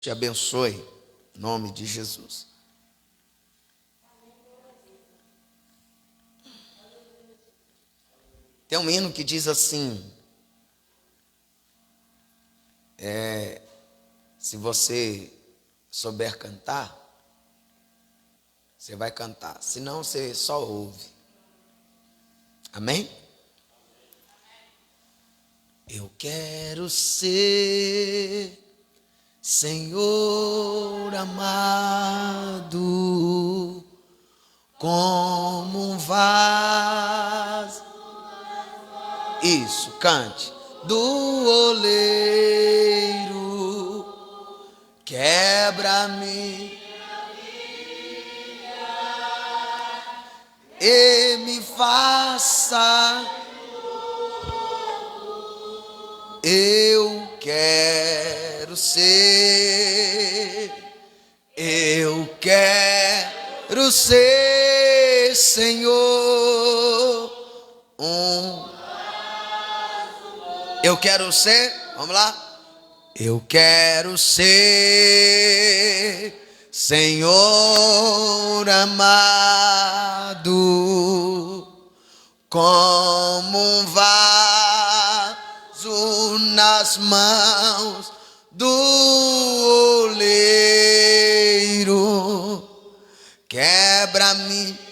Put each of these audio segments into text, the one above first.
te abençoe, em nome de Jesus. Tem um hino que diz assim, se você souber cantar, você vai cantar, senão você só ouve. Amém? Eu quero ser, Senhor amado, como um vaso. Isso, cante. Do oleiro, quebra-me e me faça. Eu quero ser, Senhor, eu quero ser, vamos lá. Eu quero ser, Senhor amado, como um vaso nas mãos do oleiro, quebra-me.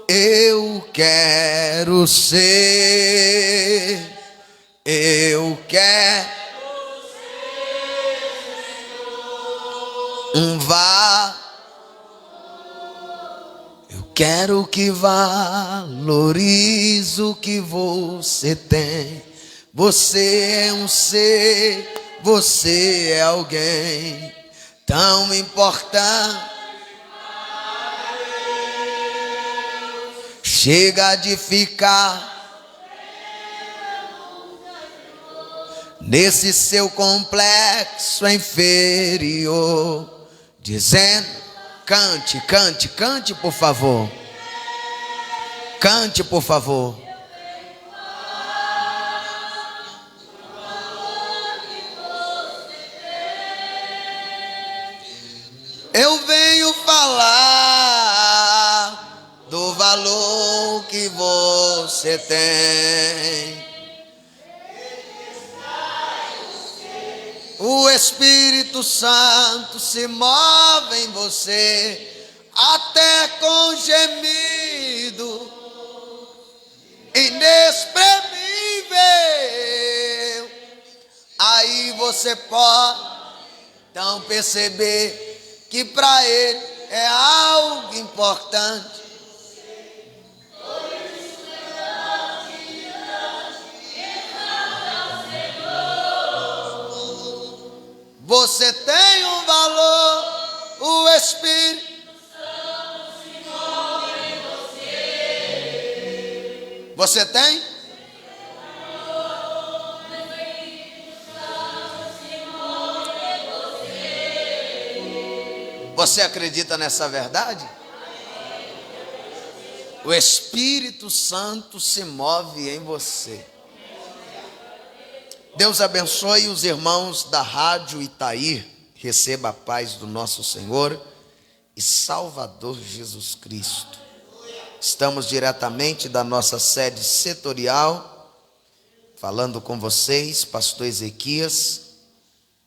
Eu quero ser, um vaso. Eu quero que valorize o que você tem. Você é um ser, você é alguém tão importante. Chega de ficar nesse seu complexo inferior, dizendo, cante, cante, cante, por favor. Cante, por favor. Eu venho falar do valor que você tem. O Espírito Santo se move em você, até com gemido inexprimível. Aí você pode então perceber que para ele é algo importante. Você tem um valor, o Espírito Santo se move em você. Você tem? O Espírito Santo se move em você. Você acredita nessa verdade? O Espírito Santo se move em você. Deus abençoe os irmãos da Rádio Itair. Receba a paz do nosso Senhor e Salvador Jesus Cristo. Estamos diretamente da nossa sede setorial, falando com vocês, pastor Ezequias,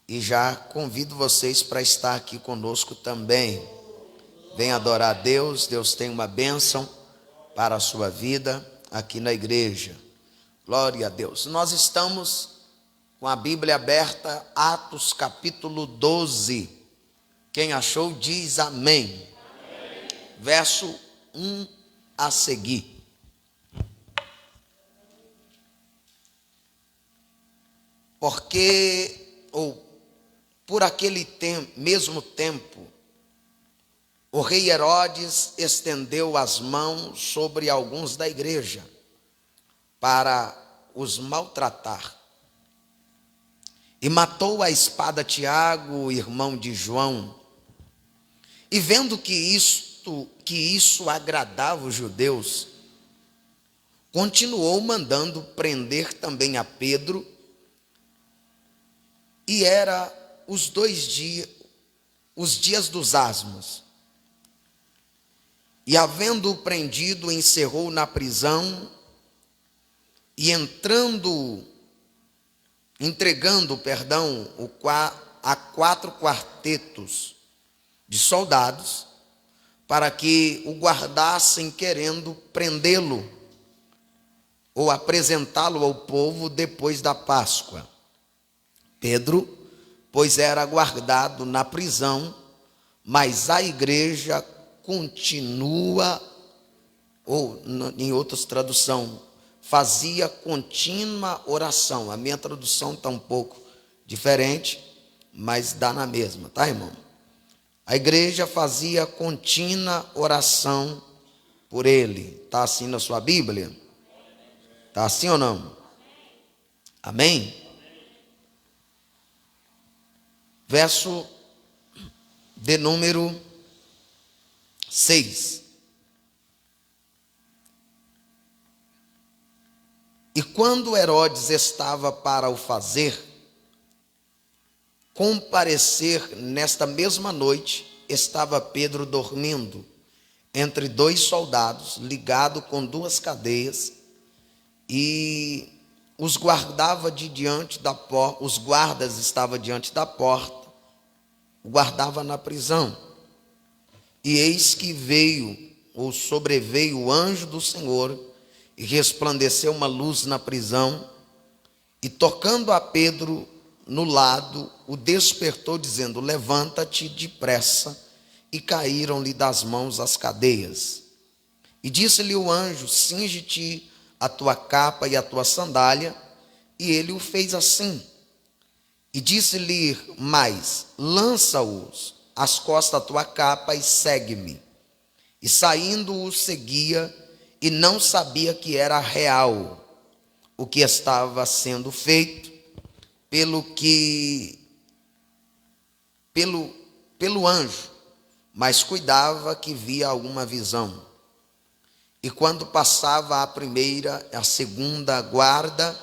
e já convido vocês para estar aqui conosco também. Venha adorar a Deus. Deus tem uma bênção para a sua vida aqui na igreja. Glória a Deus. Nós estamos com a Bíblia aberta, Atos capítulo 12. Quem achou diz amém. Amém. Verso 1 a seguir. Porque, ou por aquele mesmo tempo, o rei Herodes estendeu as mãos sobre alguns da igreja para os maltratar. E matou à espada Tiago, irmão de João. E vendo que isso agradava os judeus, continuou mandando prender também a Pedro, e era os dias dos asmos. E havendo-o prendido, encerrou na prisão, e entregando a 4 quartetos de soldados, para que o guardassem, querendo prendê-lo ou apresentá-lo ao povo depois da Páscoa. Pedro, pois, era guardado na prisão, mas a igreja continua, ou em outras traduções, fazia contínua oração. A minha tradução está um pouco diferente, mas dá na mesma, tá, irmão? A igreja fazia contínua oração por ele. Está assim na sua Bíblia? Está assim ou não? Amém? Verso de número 6. E quando Herodes estava para o fazer comparecer, nesta mesma noite, estava Pedro dormindo entre 2 soldados, ligado com 2 cadeias, e os guardava de diante da porta. Os guardas estavam diante da porta, o guardava na prisão. E eis que sobreveio o anjo do Senhor, e resplandeceu uma luz na prisão, e tocando a Pedro no lado, o despertou, dizendo: levanta-te depressa. E caíram-lhe das mãos as cadeias. E disse-lhe o anjo: cinge-te a tua capa e a tua sandália. E ele o fez assim. E disse-lhe mais: lança-os às costas a tua capa e segue-me. E saindo o seguia, e não sabia que era real o que estava sendo feito pelo anjo, mas cuidava que via alguma visão. E quando passava a primeira, a segunda guarda,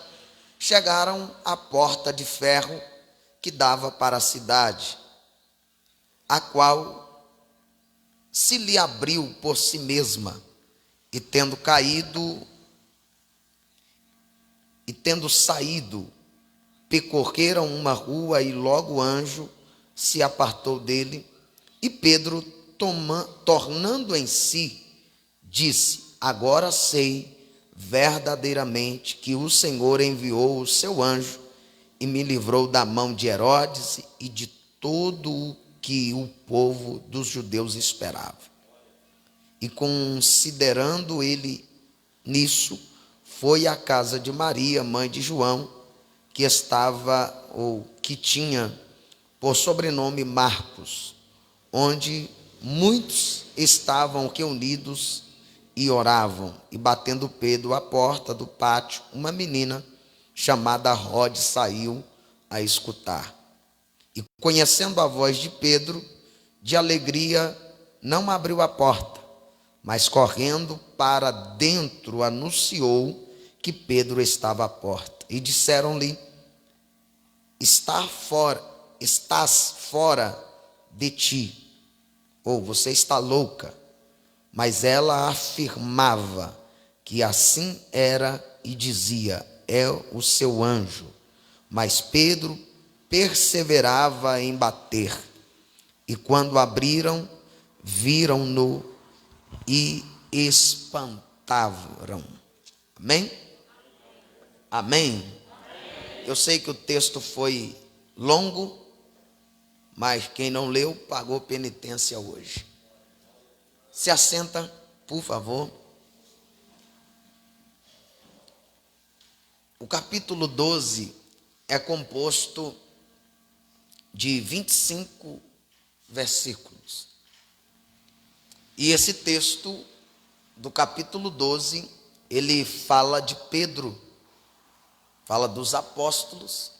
chegaram à porta de ferro que dava para a cidade, a qual se lhe abriu por si mesma, e tendo saído, percorreram uma rua, e logo o anjo se apartou dele. E Pedro, tornando em si, disse: agora sei verdadeiramente que o Senhor enviou o seu anjo e me livrou da mão de Herodes e de todo o que o povo dos judeus esperava. E considerando ele nisso, foi à casa de Maria, mãe de João, que tinha por sobrenome Marcos, onde muitos estavam reunidos e oravam. E batendo Pedro à porta do pátio, uma menina chamada Rode saiu a escutar. E conhecendo a voz de Pedro, de alegria não abriu a porta, mas correndo para dentro anunciou que Pedro estava à porta. E disseram-lhe: estás fora de ti, ou você está louca. Mas ela afirmava que assim era e dizia: é o seu anjo. Mas Pedro perseverava em bater. E quando abriram, viram-no e espantaram. Amém? Amém? Eu sei que o texto foi longo, mas quem não leu pagou penitência hoje. Se assenta, por favor. O capítulo 12 é composto de 25 versículos. E esse texto do capítulo 12, ele fala de Pedro, fala dos apóstolos,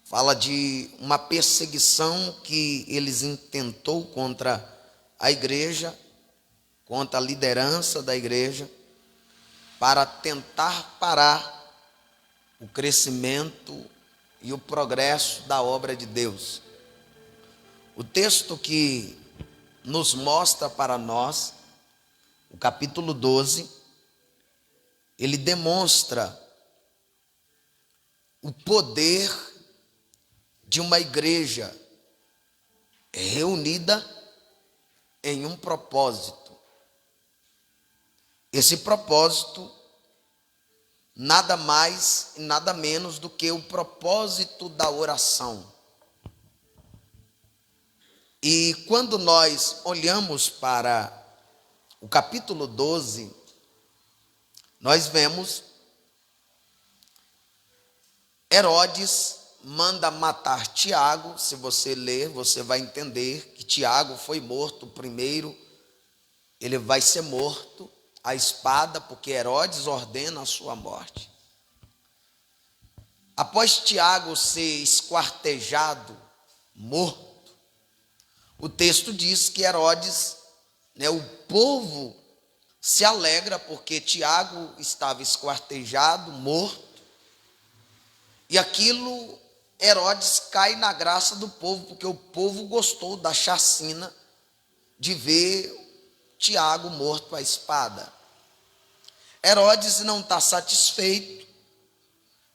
fala de uma perseguição que eles intentou contra a igreja, contra a liderança da igreja. para tentar parar o crescimento e o progresso da obra de Deus. O texto que nos mostra para nós, o capítulo 12, ele demonstra o poder de uma igreja reunida em um propósito. Esse propósito nada mais e nada menos do que o propósito da oração. E quando nós olhamos para o capítulo 12, nós vemos Herodes manda matar Tiago. Se você ler, você vai entender que Tiago foi morto primeiro. Ele vai ser morto à espada, porque Herodes ordena a sua morte. Após Tiago ser esquartejado, morto, o texto diz que Herodes, o povo se alegra porque Tiago estava esquartejado, morto, e aquilo, Herodes cai na graça do povo, porque o povo gostou da chacina de ver Tiago morto à espada. Herodes não está satisfeito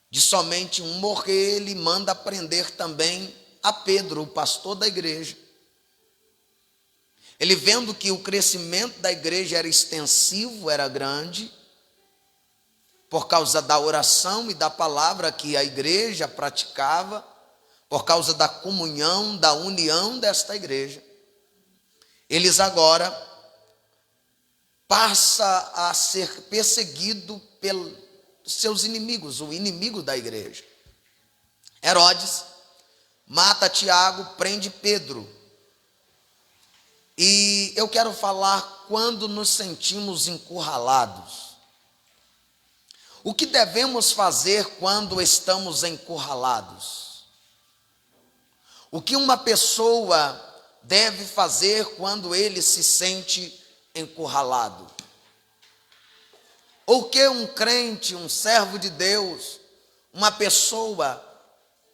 de somente um morrer, ele manda prender também a Pedro, o pastor da igreja. Ele, vendo que o crescimento da igreja era extensivo, era grande, por causa da oração e da palavra que a igreja praticava, por causa da comunhão, da união desta igreja, eles agora passa a ser perseguido pelos seus inimigos, o inimigo da igreja. Herodes mata Tiago, prende Pedro. E eu quero falar quando nos sentimos encurralados. O que devemos fazer quando estamos encurralados? O que uma pessoa deve fazer quando ele se sente encurralado? Ou que um crente, um servo de Deus, uma pessoa,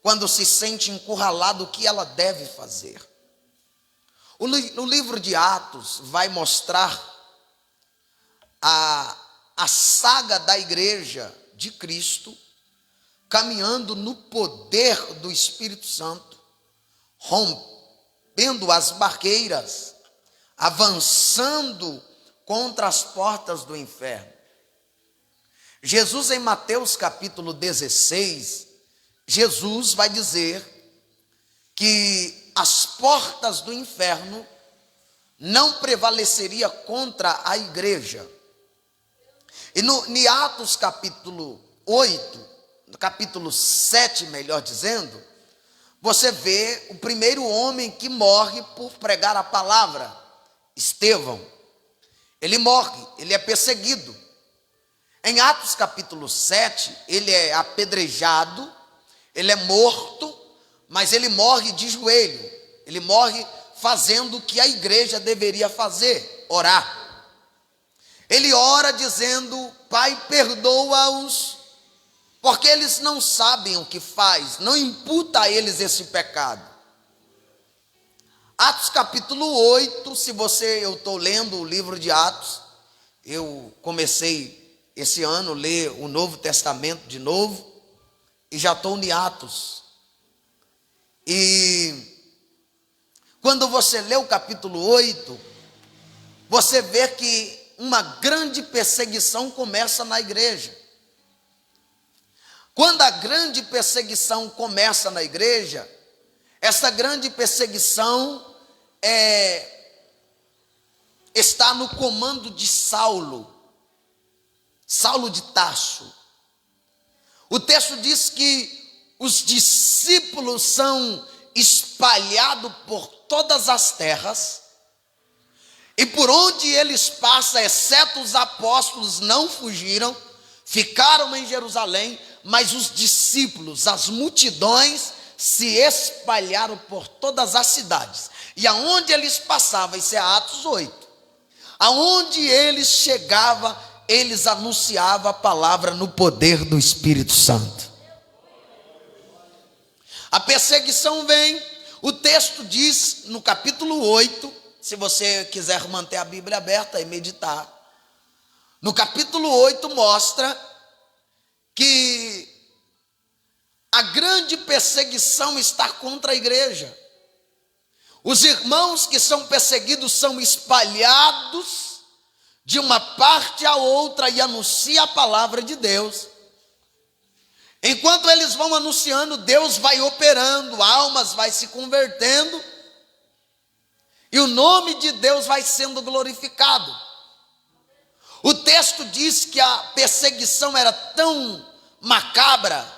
quando se sente encurralado, o que ela deve fazer? O livro de Atos vai mostrar a saga da igreja de Cristo, caminhando no poder do Espírito Santo, rompendo as barreiras, avançando contra as portas do inferno. Jesus, em Mateus capítulo 16, Jesus vai dizer que as portas do inferno não prevaleceria contra a igreja. E em Atos capítulo 8, no capítulo 7, melhor dizendo, você vê o primeiro homem que morre por pregar a palavra, Estevão. Ele morre, ele é perseguido. Em Atos capítulo 7, ele é apedrejado, ele é morto, mas ele morre de joelho, ele morre fazendo o que a igreja deveria fazer, orar. Ele ora dizendo: Pai, perdoa-os, porque eles não sabem o que faz, não imputa a eles esse pecado. Atos capítulo 8, eu estou lendo o livro de Atos, eu comecei esse ano a ler o Novo Testamento de novo, e já estou em Atos. E quando você lê o capítulo 8, você vê que uma grande perseguição começa na igreja. Quando a grande perseguição começa na igreja, essa grande perseguição está no comando de Saulo de Tarso. O texto diz que os discípulos são espalhados por todas as terras, e por onde eles passam, exceto os apóstolos, não fugiram, ficaram em Jerusalém, mas os discípulos, as multidões, se espalharam por todas as cidades. E aonde eles passavam, isso é Atos 8, aonde eles chegavam, eles anunciavam a palavra no poder do Espírito Santo. A perseguição vem, o texto diz no capítulo 8, se você quiser manter a Bíblia aberta e meditar, no capítulo 8 mostra que a grande perseguição está contra a igreja. Os irmãos que são perseguidos são espalhados de uma parte a outra e anunciam a palavra de Deus. Enquanto eles vão anunciando, Deus vai operando, almas vai se convertendo e o nome de Deus vai sendo glorificado. O texto diz que a perseguição era tão macabra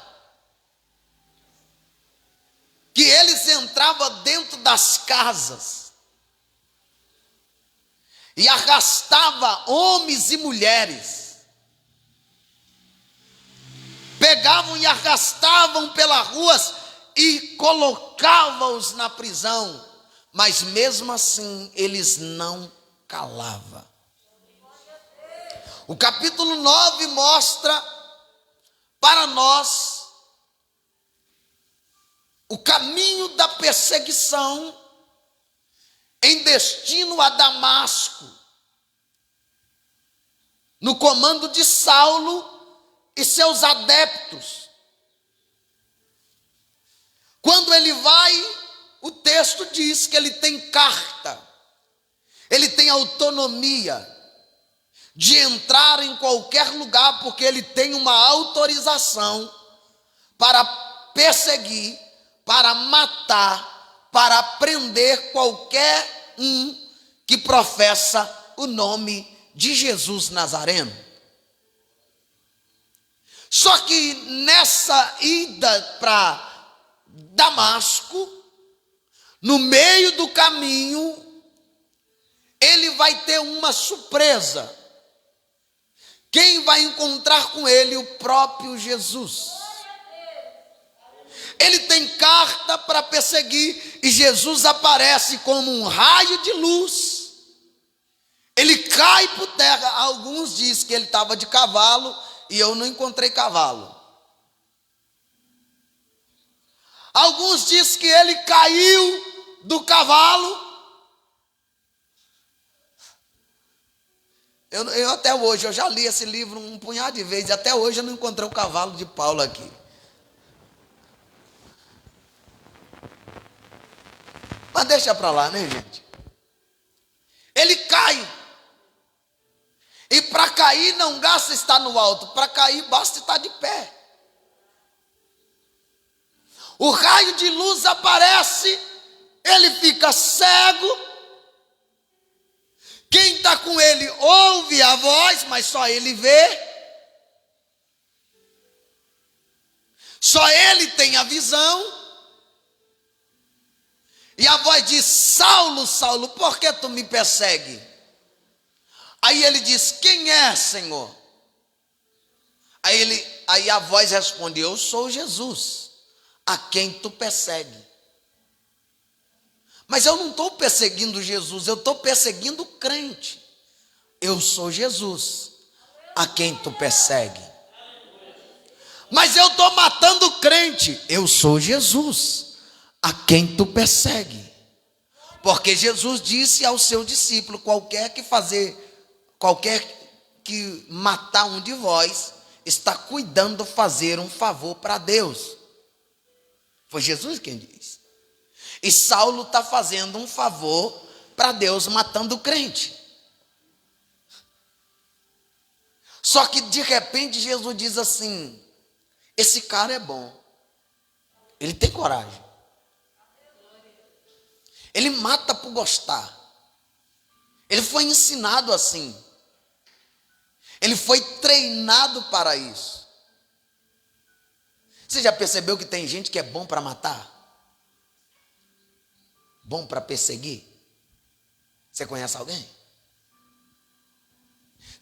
que eles entravam dentro das casas e arrastavam homens e mulheres, pegavam e arrastavam pelas ruas e colocavam-os na prisão, mas mesmo assim eles não calavam. O capítulo 9 mostra para nós o caminho da perseguição em destino a Damasco, no comando de Saulo e seus adeptos. Quando ele vai, o texto diz que ele tem carta, ele tem autonomia de entrar em qualquer lugar, porque ele tem uma autorização para perseguir, para matar, para prender qualquer um que professa o nome de Jesus Nazareno. Só que nessa ida para Damasco, no meio do caminho, ele vai ter uma surpresa. Quem vai encontrar com ele? O próprio Jesus. Ele tem carta para perseguir e Jesus aparece como um raio de luz. Ele cai por terra. Alguns dizem que ele estava de cavalo e eu não encontrei cavalo. Alguns dizem que ele caiu do cavalo. Eu até hoje, eu já li esse livro um punhado de vezes, e até hoje eu não encontrei o cavalo de Paulo aqui. Mas deixa para lá, né, gente? Ele cai. E para cair não basta estar no alto, para cair basta estar de pé. O raio de luz aparece, ele fica cego. Quem está com ele ouve a voz, mas só ele vê. Só ele tem a visão. E a voz diz: Saulo, Saulo, por que tu me persegue? Aí ele diz: quem é, Senhor? Aí a voz responde: eu sou Jesus, a quem tu persegue. Mas eu não estou perseguindo Jesus, eu estou perseguindo o crente. Eu sou Jesus, a quem tu persegue. Mas eu estou matando o crente. Eu sou Jesus, a quem tu persegue. Porque Jesus disse ao seu discípulo: qualquer que matar um de vós, está cuidando de fazer um favor para Deus. Foi Jesus quem disse. E Saulo está fazendo um favor para Deus, matando o crente. Só que de repente Jesus diz assim: esse cara é bom, ele tem coragem, ele mata por gostar, ele foi ensinado assim, ele foi treinado para isso. Você já percebeu que tem gente que é bom para matar? Bom para perseguir? Você conhece alguém?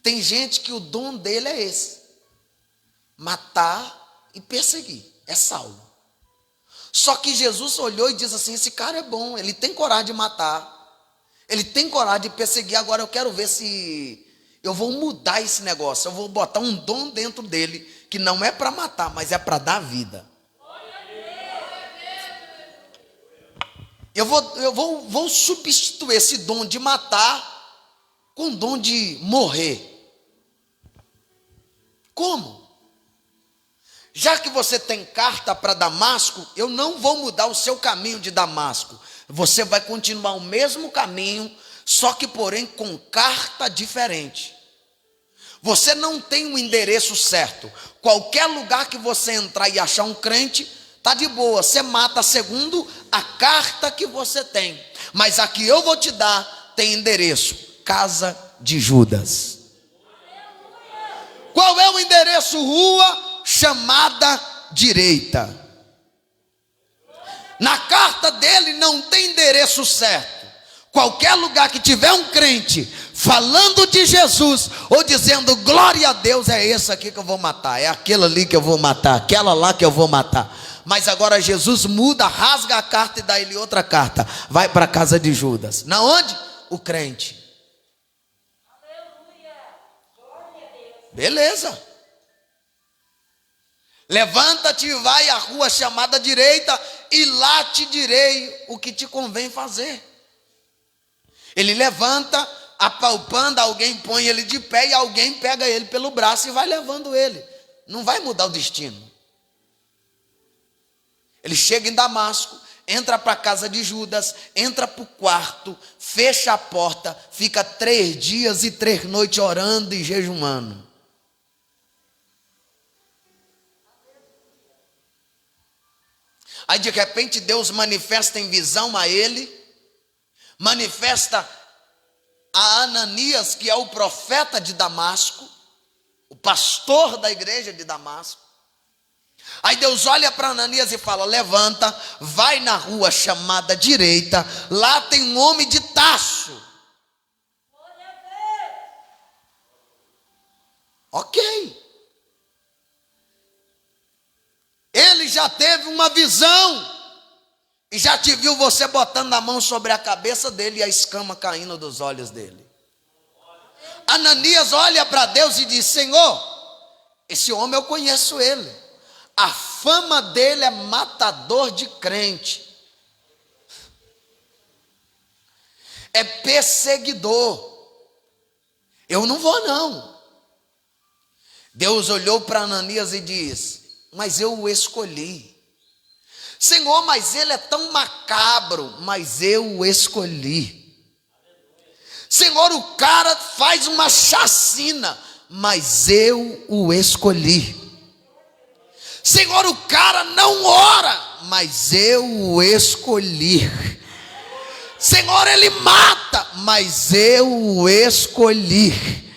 Tem gente que o dom dele é esse: matar e perseguir. É Saulo. Só que Jesus olhou e disse assim: esse cara é bom, ele tem coragem de matar, ele tem coragem de perseguir. Agora eu quero ver se eu vou mudar esse negócio, eu vou botar um dom dentro dele, que não é para matar, mas é para dar vida. Eu vou substituir esse dom de matar com o dom de morrer. Como? Já que você tem carta para Damasco, eu não vou mudar o seu caminho de Damasco. Você vai continuar o mesmo caminho, só que porém com carta diferente. Você não tem um endereço certo. Qualquer lugar que você entrar e achar um crente, tá de boa. Você mata segundo a carta que você tem. Mas a que eu vou te dar tem endereço: casa de Judas. Qual é o endereço? Rua chamada direita. Na carta dele não tem endereço certo. Qualquer lugar que tiver um crente falando de Jesus ou dizendo glória a Deus, é esse aqui que eu vou matar, é aquele ali que eu vou matar, aquela lá que eu vou matar. Mas agora Jesus muda, rasga a carta e dá ele outra carta. Vai para a casa de Judas. Na onde? O crente. Beleza. Levanta-te e vai à rua chamada direita, e lá te direi o que te convém fazer. Ele levanta, apalpando, alguém põe ele de pé e alguém pega ele pelo braço e vai levando ele. Não vai mudar o destino. Ele chega em Damasco, entra para a casa de Judas, entra para o quarto, fecha a porta, fica 3 dias e 3 noites orando e jejuando. Aí de repente Deus manifesta em visão a ele, manifesta a Ananias, que é o profeta de Damasco, o pastor da igreja de Damasco. Aí Deus olha para Ananias e fala: levanta, vai na rua chamada direita, lá tem um homem de Tarso. Ok. Ele já teve uma visão e já te viu você botando a mão sobre a cabeça dele e a escama caindo dos olhos dele. Ananias olha para Deus e diz: Senhor, esse homem eu conheço ele. A fama dele é matador de crente. É perseguidor. Eu não vou não. Deus olhou para Ananias e diz: mas eu o escolhi. Senhor, mas ele é tão macabro, mas eu o escolhi. Senhor, o cara faz uma chacina, mas eu o escolhi. Senhor, o cara não ora, mas eu o escolhi. Senhor, ele mata, mas eu o escolhi.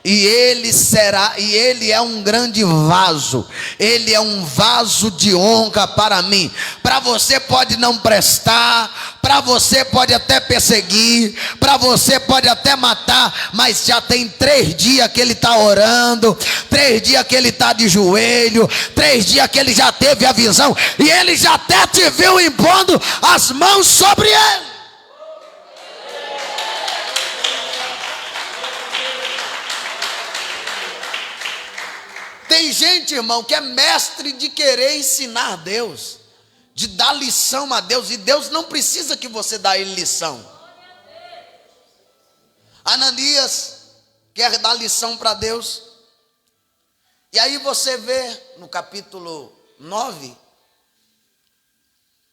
E ele é um grande vaso, ele é um vaso de honra para mim. Para você pode não prestar, para você pode até perseguir, para você pode até matar, mas já tem 3 dias que ele está orando, 3 dias que ele está de joelho, 3 dias que ele já teve a visão, e ele já até te viu impondo as mãos sobre ele. Tem gente, irmão, que é mestre de querer ensinar a Deus, de dar lição a Deus, e Deus não precisa que você dê ele lição. Ananias quer dar lição para Deus, e aí você vê no capítulo 9,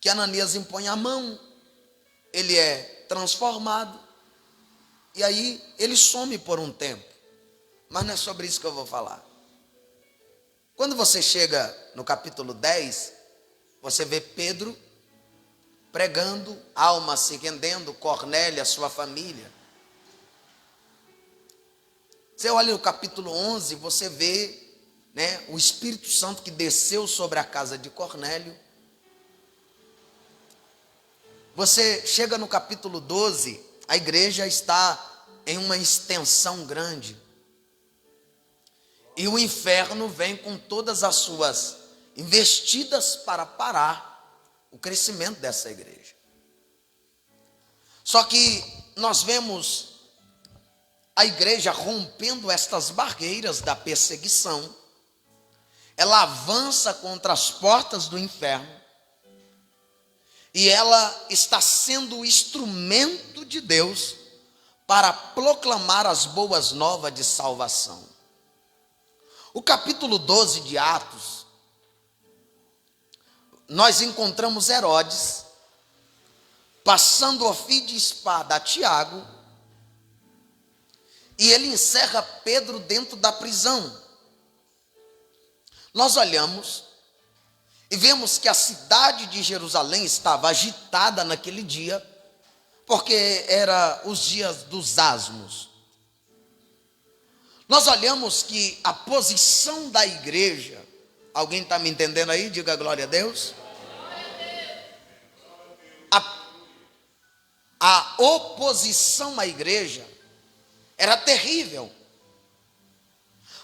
que Ananias impõe a mão, ele é transformado, e aí ele some por um tempo, mas não é sobre isso que eu vou falar. Quando você chega no capítulo 10, você vê Pedro pregando, almas se rendendo, Cornélio, a sua família. Você olha no capítulo 11, você vê, né, o Espírito Santo que desceu sobre a casa de Cornélio. Você chega no capítulo 12, a igreja está em uma extensão grande. E o inferno vem com todas as suas investidas para parar o crescimento dessa igreja. Só que nós vemos a igreja, rompendo estas barreiras da perseguição, ela avança contra as portas do inferno e ela está sendo o instrumento de Deus para proclamar as boas novas de salvação. O capítulo 12 de Atos, nós encontramos Herodes passando o fio de espada a Tiago, e ele encerra Pedro dentro da prisão. Nós olhamos e vemos que a cidade de Jerusalém estava agitada naquele dia, porque era os dias dos asmos. Nós olhamos que a posição da igreja, alguém está me entendendo aí? Diga glória a Deus. A oposição à igreja era terrível,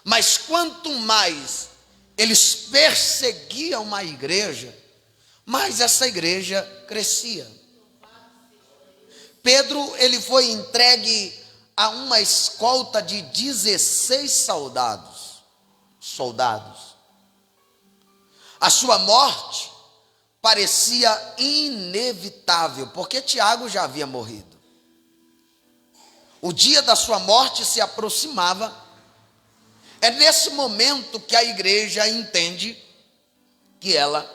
mas quanto mais eles perseguiam a igreja, mais essa igreja crescia. Pedro, ele foi entregue a uma escolta de 16 soldados. A sua morte parecia inevitável, porque Tiago já havia morrido. O dia da sua morte se aproximava. É nesse momento que a igreja entende que ela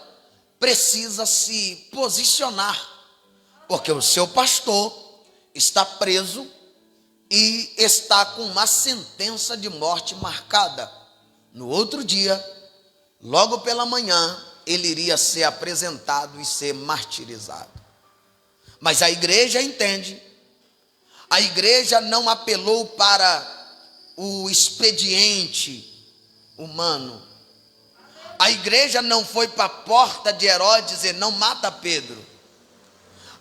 precisa se posicionar, porque o seu pastor está preso e está com uma sentença de morte marcada. No outro dia, logo pela manhã, ele iria ser apresentado e ser martirizado. Mas a igreja entende. A igreja não apelou para o expediente humano. A igreja não foi para a porta de Herodes dizer: não mata Pedro.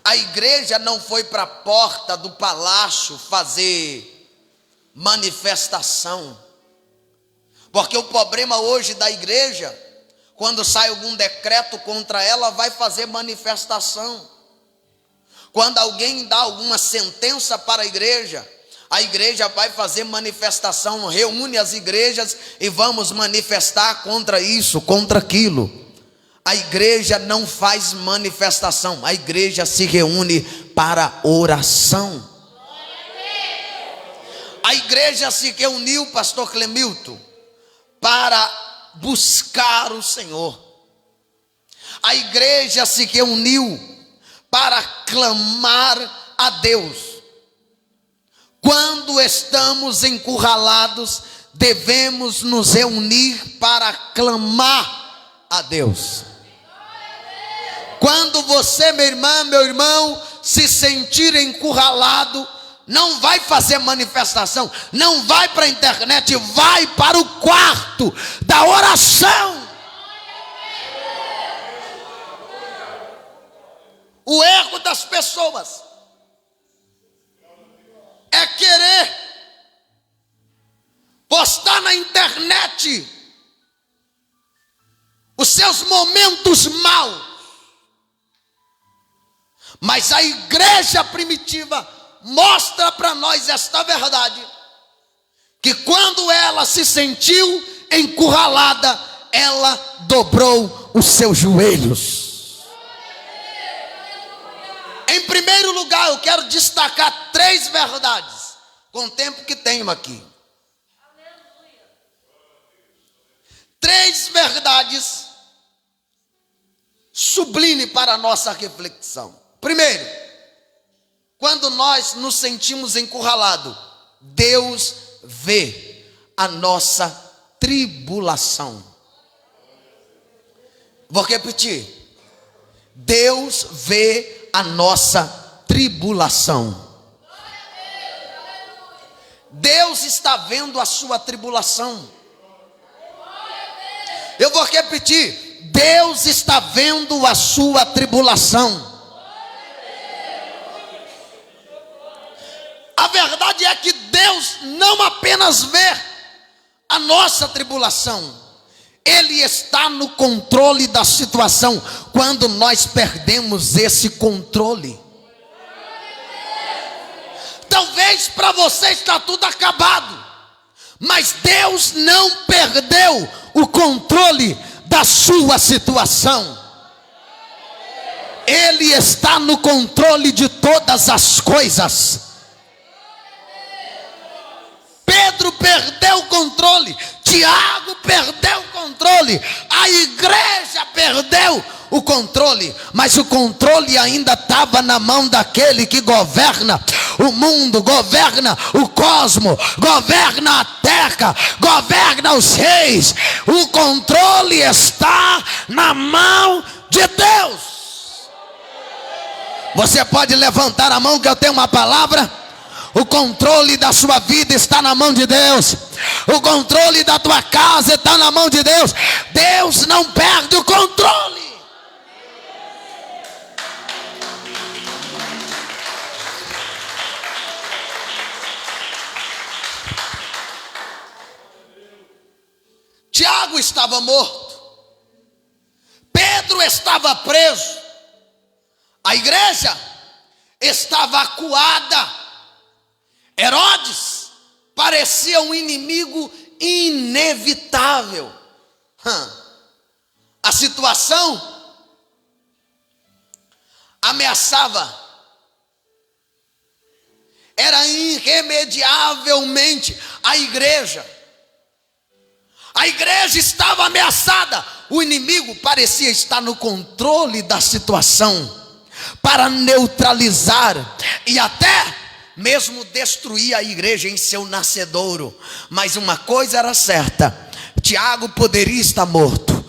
A igreja não foi para a porta do palácio fazer manifestação. Porque o problema hoje da igreja, quando sai algum decreto contra ela, vai fazer manifestação. Quando alguém dá alguma sentença para a igreja vai fazer manifestação, reúne as igrejas e vamos manifestar contra isso, contra aquilo. A igreja não faz manifestação, a igreja se reúne para oração. A igreja se reuniu, pastor Clemilton, para buscar o Senhor. A igreja se reuniu para clamar a Deus. Quando estamos encurralados, devemos nos reunir para clamar a Deus. Quando você, minha irmã, meu irmão, se sentir encurralado, não vai fazer manifestação, não vai para a internet, vai para o quarto da oração. O erro das pessoas é querer postar na internet os seus momentos maus. Mas a igreja primitiva mostra para nós esta verdade, que quando ela se sentiu encurralada, ela dobrou os seus joelhos. Em primeiro lugar, eu quero destacar 3 verdades, com o tempo que tenho aqui. 3 verdades sublimes para a nossa reflexão. Primeiro, quando nós nos sentimos encurralados, Deus vê a nossa tribulação. Vou repetir. Deus vê a nossa tribulação. Deus está vendo a sua tribulação. Eu vou repetir. Deus está vendo a sua tribulação. A verdade é que Deus não apenas vê a nossa tribulação, Ele está no controle da situação. Quando nós perdemos esse controle, Talvez para você está tudo acabado, mas Deus não perdeu o controle da sua situação. Ele está no controle de todas as coisas. Pedro perdeu o controle, Tiago perdeu o controle, a igreja perdeu o controle, mas o controle ainda estava na mão daquele que governa o mundo, governa o cosmos, governa a terra, governa os reis. O controle está na mão de Deus. Você pode levantar a mão que eu tenho uma palavra. O controle da sua vida está na mão de Deus. O controle da tua casa está na mão de Deus. Deus não perde o controle. Tiago estava morto. Pedro estava preso. A igreja estava acuada. Herodes parecia um inimigo inevitável. A situação ameaçava. Era irremediavelmente a igreja. A igreja estava ameaçada. O inimigo parecia estar no controle da situação para neutralizar e até mesmo destruir a igreja em seu nascedouro. Mas uma coisa era certa: Tiago poderia estar morto,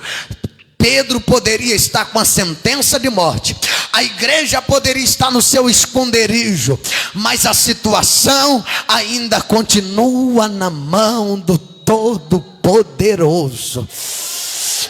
Pedro poderia estar com a sentença de morte, a igreja poderia estar no seu esconderijo, mas a situação ainda continua na mão do Todo-Poderoso.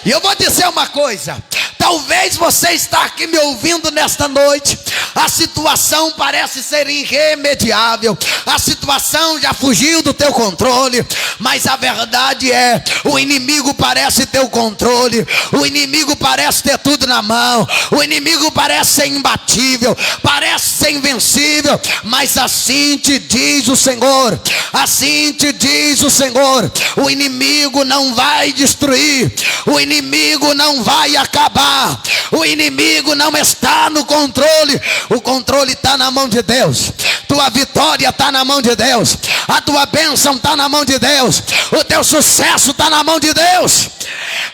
E eu vou dizer uma coisa: talvez você está aqui me ouvindo nesta noite, a situação parece ser irremediável, a situação já fugiu do teu controle, mas a verdade é, o inimigo parece ter o controle, o inimigo parece ter tudo na mão, o inimigo parece ser imbatível, parece ser invencível, mas assim te diz o Senhor, assim te diz o Senhor: o inimigo não vai destruir, o inimigo não vai acabar, o inimigo não está no controle. O controle está na mão de Deus. Tua vitória está na mão de Deus. A tua bênção está na mão de Deus. O teu sucesso está na mão de Deus.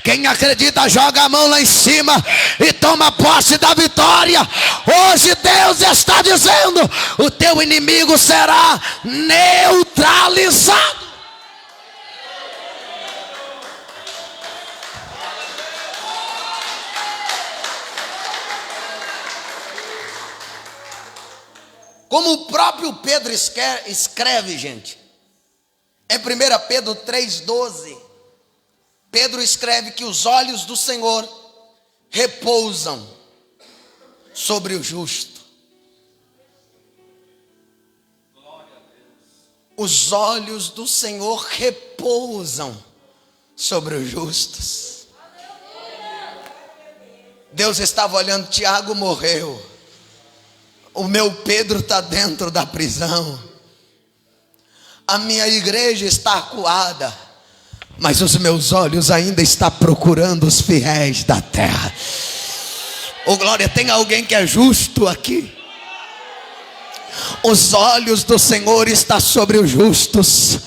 Quem acredita, joga a mão lá em cima e toma posse da vitória. Hoje Deus está dizendo: o teu inimigo será neutralizado. Como o próprio Pedro escreve, gente, em 1 Pedro 3,12, Pedro escreve que os olhos do Senhor repousam sobre o justo. Os olhos do Senhor repousam sobre os justos. Deus estava olhando: Tiago morreu, o meu Pedro está dentro da prisão, a minha igreja está acuada, mas os meus olhos ainda estão procurando os fiéis da terra. Oh glória, tem alguém que é justo aqui? Os olhos do Senhor estão sobre os justos.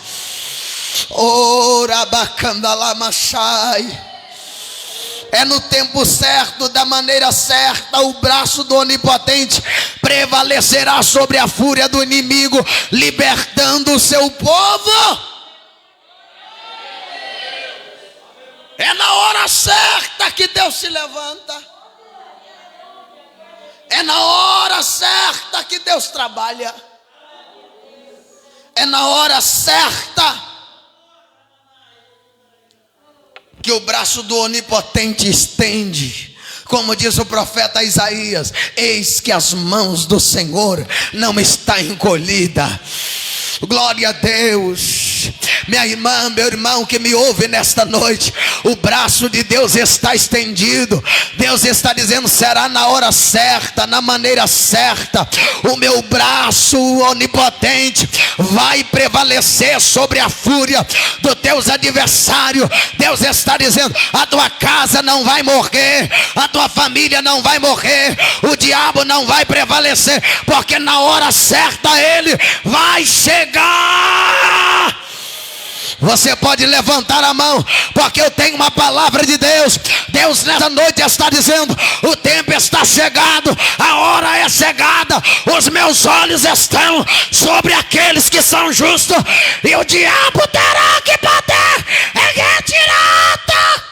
Ora bacandalamachai. É no tempo certo, da maneira certa, o braço do Onipotente prevalecerá sobre a fúria do inimigo, libertando o seu povo. É na hora certa que Deus se levanta. É na hora certa que Deus trabalha. É na hora certa que o braço do Onipotente estende. Como diz o profeta Isaías: eis que as mãos do Senhor não estão encolhidas. Glória a Deus. hoje. Minha irmã, meu irmão que me ouve nesta noite, o braço de Deus está estendido. Deus está dizendo: será na hora certa, na maneira certa. O meu braço onipotente vai prevalecer sobre a fúria dos teus adversários. Deus está dizendo: a tua casa não vai morrer, a tua família não vai morrer, o diabo não vai prevalecer, porque na hora certa ele vai chegar. Você pode levantar a mão, porque eu tenho uma palavra de Deus. Deus nessa noite está dizendo: o tempo está chegado, a hora é chegada. Os meus olhos estão sobre aqueles que são justos, e o diabo terá que bater em retirada.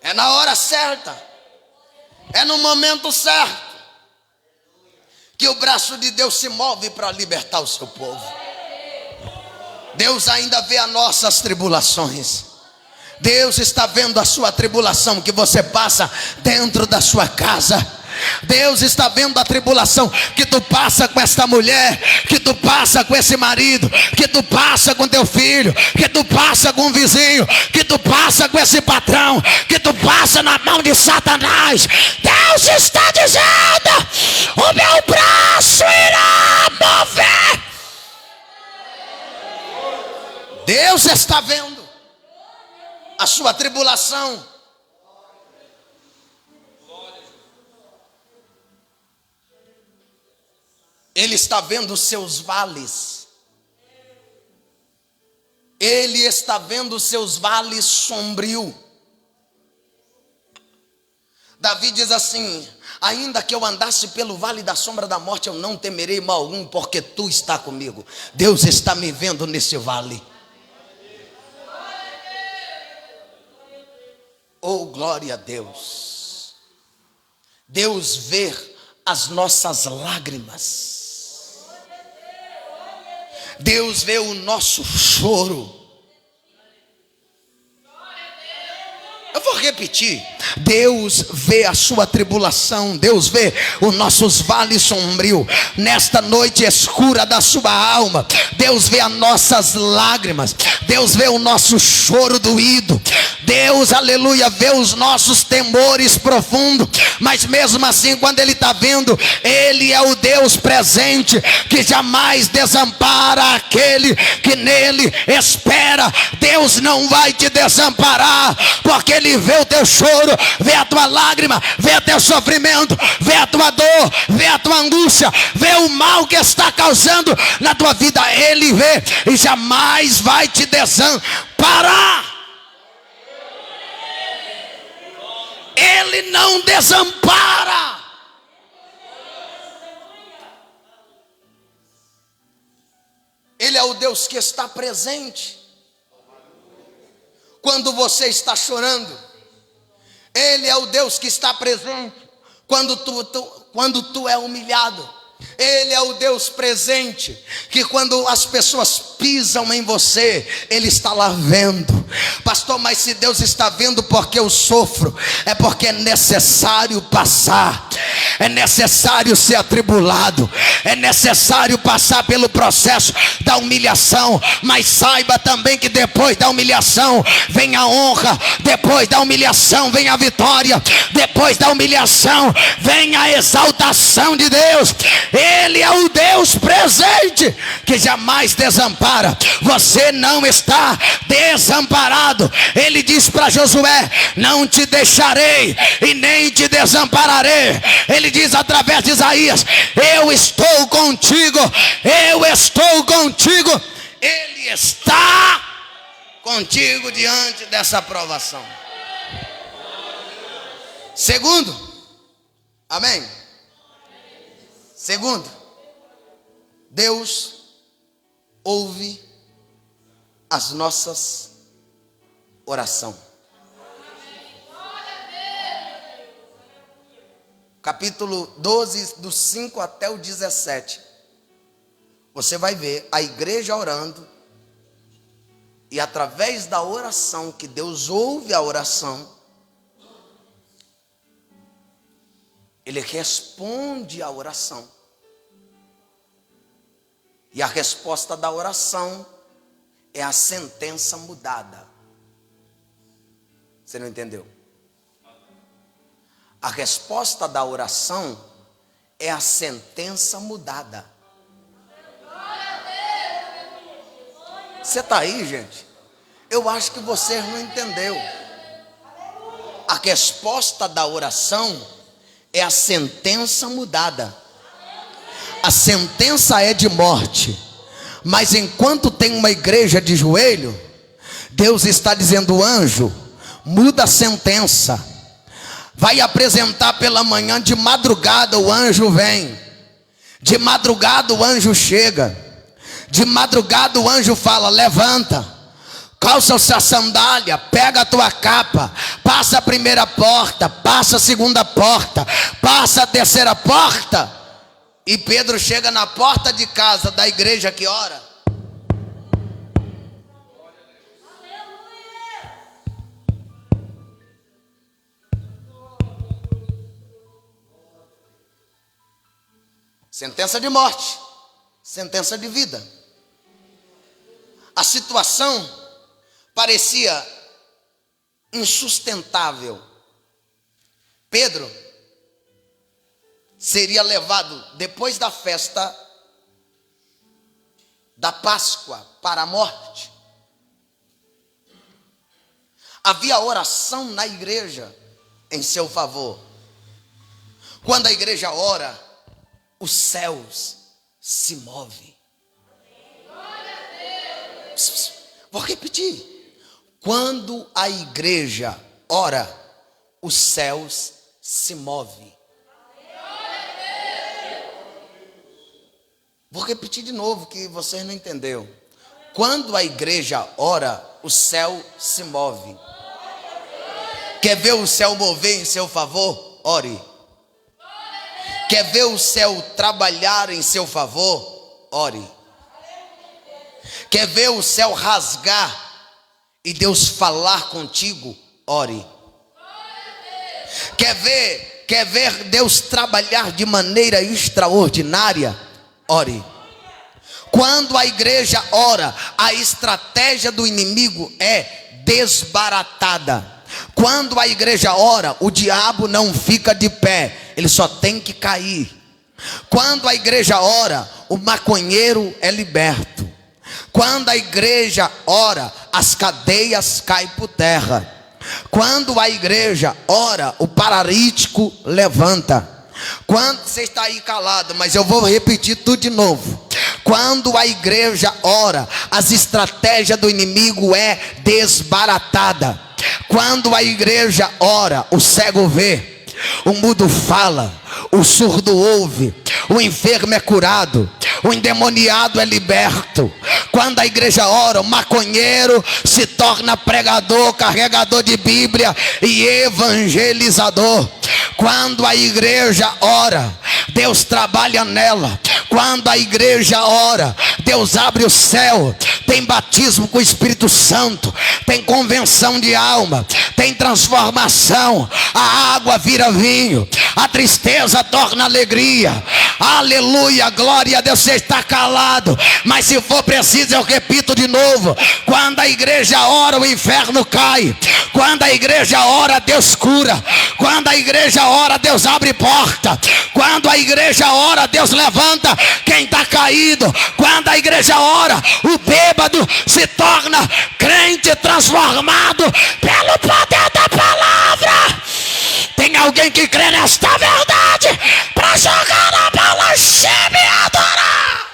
É na hora certa, é no momento certo, que o braço de Deus se move para libertar o seu povo. Deus ainda vê as nossas tribulações. Deus está vendo a sua tribulação que você passa dentro da sua casa. Deus está vendo a tribulação que tu passa com esta mulher, que tu passa com esse marido, que tu passa com teu filho, que tu passa com o vizinho, que tu passa com esse patrão, que tu passa na mão de Satanás. Deus está dizendo: o meu braço irá mover. Deus está vendo a sua tribulação. Ele está vendo os seus vales. Ele está vendo os seus vales sombrios. Davi diz assim: ainda que eu andasse pelo vale da sombra da morte, eu não temerei mal algum, porque tu está comigo. Deus está me vendo nesse vale. Oh, glória a Deus. Deus vê as nossas lágrimas. Deus vê o nosso choro. Eu vou repetir: Deus vê a sua tribulação, Deus vê os nossos vales sombrios. Nesta noite escura da sua alma, Deus vê as nossas lágrimas, Deus vê o nosso choro doído, Deus, aleluia, vê os nossos temores profundos. Mas mesmo assim, quando Ele está vendo, Ele é o Deus presente, que jamais desampara aquele que nele espera. Deus não vai te desamparar, porque Ele vê o teu choro, vê a tua lágrima, vê o teu sofrimento, vê a tua dor, vê a tua angústia, vê o mal que está causando na tua vida. Ele vê e jamais vai te desamparar. Ele não desampara. Ele é o Deus que está presente quando você está chorando. Ele é o Deus que está presente quando tu é humilhado. Ele é o Deus presente, que quando as pessoas pisam em você, Ele está lá vendo. Pastor, mas se Deus está vendo porque eu sofro, é porque é necessário passar, é necessário ser atribulado, é necessário passar pelo processo da humilhação. Mas saiba também que depois da humilhação vem a honra, depois da humilhação vem a vitória, depois da humilhação vem a exaltação de Deus. Ele é o Deus presente, que jamais desampara. Você não está desamparado. Ele diz para Josué: não te deixarei e nem te desampararei. Ele diz através de Isaías: eu estou contigo, eu estou contigo. Ele está contigo diante dessa provação. Segundo, amém? Segundo, Deus ouve as nossas orações. Capítulo 12, do 5 até o 17. Você vai ver a igreja orando, e através da oração, que Deus ouve a oração, Ele responde a oração. E a resposta da oração é a sentença mudada. Você não entendeu? A resposta da oração é a sentença mudada. Você está aí, gente? Eu acho que vocês não entenderam. A resposta da oração é a sentença mudada. A sentença é de morte, mas enquanto tem uma igreja de joelho, Deus está dizendo: anjo, muda a sentença. Vai apresentar pela manhã, de madrugada o anjo vem. De madrugada o anjo chega. De madrugada o anjo fala: levanta, calça a sandália, pega a tua capa, passa a primeira porta, passa a segunda porta, passa a terceira porta. E Pedro chega na porta de casa da igreja que ora. Sentença de morte, sentença de vida. A situação parecia insustentável. Pedro seria levado depois da festa da Páscoa para a morte. Havia oração na igreja em seu favor. Quando a igreja ora, os céus se movem. Vou repetir. Quando a igreja ora, os céus se movem. Vou repetir de novo que vocês não entenderam. Quando a igreja ora, o céu se move. Quer ver o céu mover em seu favor? Ore. Quer ver o céu trabalhar em seu favor? Ore. Quer ver o céu rasgar e Deus falar contigo? Ore. Quer ver Deus trabalhar de maneira extraordinária? Ore. Quando a igreja ora, a estratégia do inimigo é desbaratada. Quando a igreja ora, o diabo não fica de pé, ele só tem que cair. Quando a igreja ora, o maconheiro é liberto. Quando a igreja ora, as cadeias caem por terra. Quando a igreja ora, o paralítico levanta. Quando você está aí calado, mas eu vou repetir tudo de novo. Quando a igreja ora, as estratégias do inimigo é desbaratada. Quando a igreja ora, o cego vê, o mudo fala, o surdo ouve, o enfermo é curado, o endemoniado é liberto. Quando a igreja ora, o maconheiro se torna pregador, carregador de Bíblia e evangelizador. Quando a igreja ora, Deus trabalha nela. Quando a igreja ora, Deus abre o céu. Tem batismo com o Espírito Santo, tem convenção de alma, tem transformação. A água vira vinho, a tristeza torna alegria. Aleluia, glória a Deus. Você está calado, mas se for preciso eu repito de novo. Quando a igreja ora, o inferno cai. Quando a igreja ora, Deus cura. Quando a igreja ora, Deus abre porta. Quando a igreja ora, Deus levanta quem está caído. Quando a igreja ora, o bêbado se torna crente transformado pelo poder da palavra. Tem alguém que crê nesta verdade para jogar a bola cheia e adorar?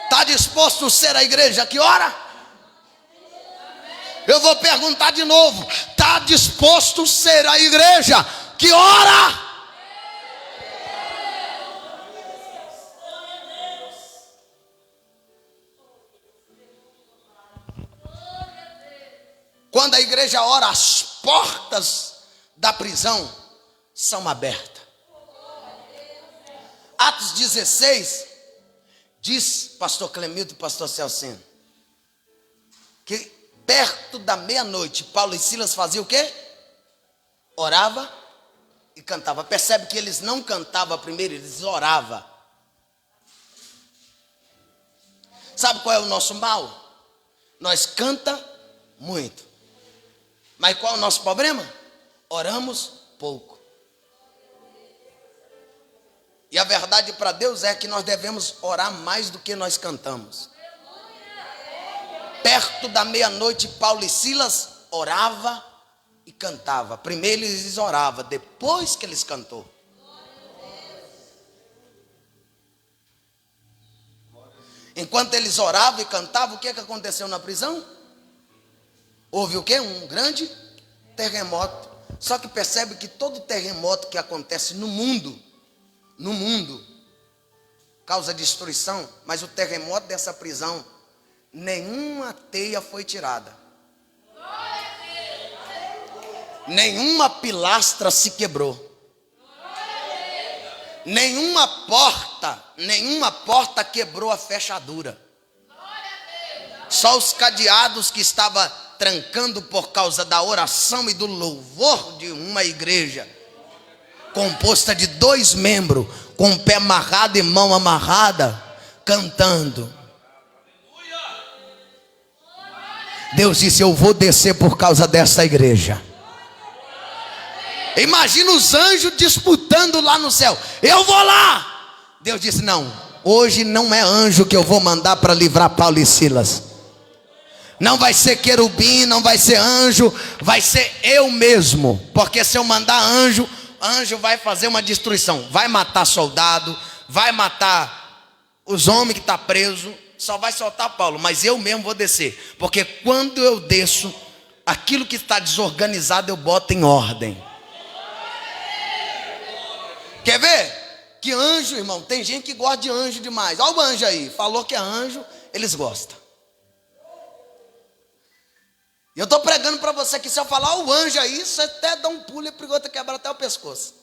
Está disposto a ser a igreja que ora? Eu vou perguntar de novo. Está disposto a ser a igreja que ora? Quando a igreja ora, as portas da prisão são abertas. Atos 16 diz, pastor Clemilton e pastor Celcino, que perto da meia-noite, Paulo e Silas faziam o quê? Orava e cantava. Percebe que eles não cantavam primeiro, eles oravam. Sabe qual é o nosso mal? Nós canta muito. Mas qual é o nosso problema? Oramos pouco. E a verdade para Deus é que nós devemos orar mais do que nós cantamos. Perto da meia-noite, Paulo e Silas orava e cantava. Primeiro eles oravam, depois que eles cantou. Enquanto eles oravam e cantavam, o que aconteceu na prisão? Houve o quê? Um grande terremoto. Só que percebe que todo terremoto que acontece no mundo, causa destruição, mas o terremoto dessa prisão, nenhuma teia foi tirada. Nenhuma pilastra se quebrou. Nenhuma porta quebrou a fechadura. Só os cadeados que estavam trancando por causa da oração e do louvor de uma igreja composta de 2 membros, com o pé amarrado e mão amarrada, cantando. Deus disse: eu vou descer por causa dessa igreja. Imagina os anjos disputando lá no céu. Eu vou lá. Deus disse: não, hoje não é anjo que eu vou mandar para livrar Paulo e Silas. Não vai ser querubim, não vai ser anjo, vai ser eu mesmo. Porque se eu mandar anjo, anjo vai fazer uma destruição. Vai matar soldado, vai matar os homens que estão presos. Só vai soltar Paulo, mas eu mesmo vou descer. Porque quando eu desço, aquilo que está desorganizado eu boto em ordem. Quer ver? Que anjo, irmão, tem gente que gosta de anjo demais. Olha o anjo aí, falou que é anjo, eles gostam. E eu estou pregando para você que se eu falar o anjo aí, você até dá um pulo e pergunta, quebra até o pescoço.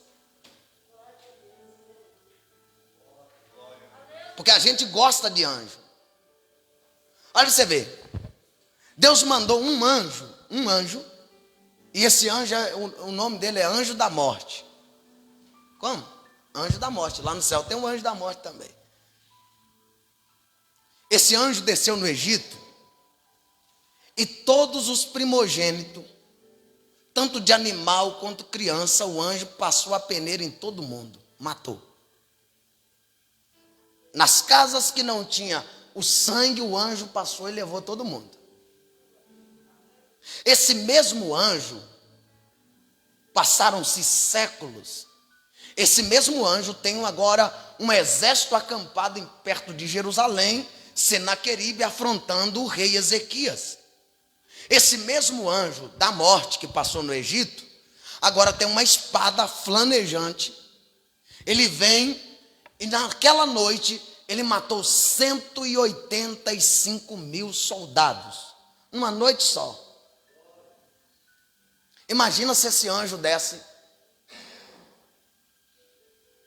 Porque a gente gosta de anjo. Olha você ver. Deus mandou um anjo, e esse anjo, o nome dele é anjo da morte. Como? Anjo da morte. Lá no céu tem um anjo da morte também. Esse anjo desceu no Egito, e todos os primogênitos, tanto de animal quanto criança, o anjo passou a peneira em todo mundo, matou. Nas casas que não tinha o sangue, o anjo passou e levou todo mundo. Esse mesmo anjo, passaram-se séculos, esse mesmo anjo tem agora um exército acampado perto de Jerusalém, Senaqueribe afrontando o rei Ezequias. Esse mesmo anjo da morte que passou no Egito, agora tem uma espada flamejante. Ele vem e naquela noite ele matou 185 mil soldados. Uma noite só. Imagina se esse anjo desce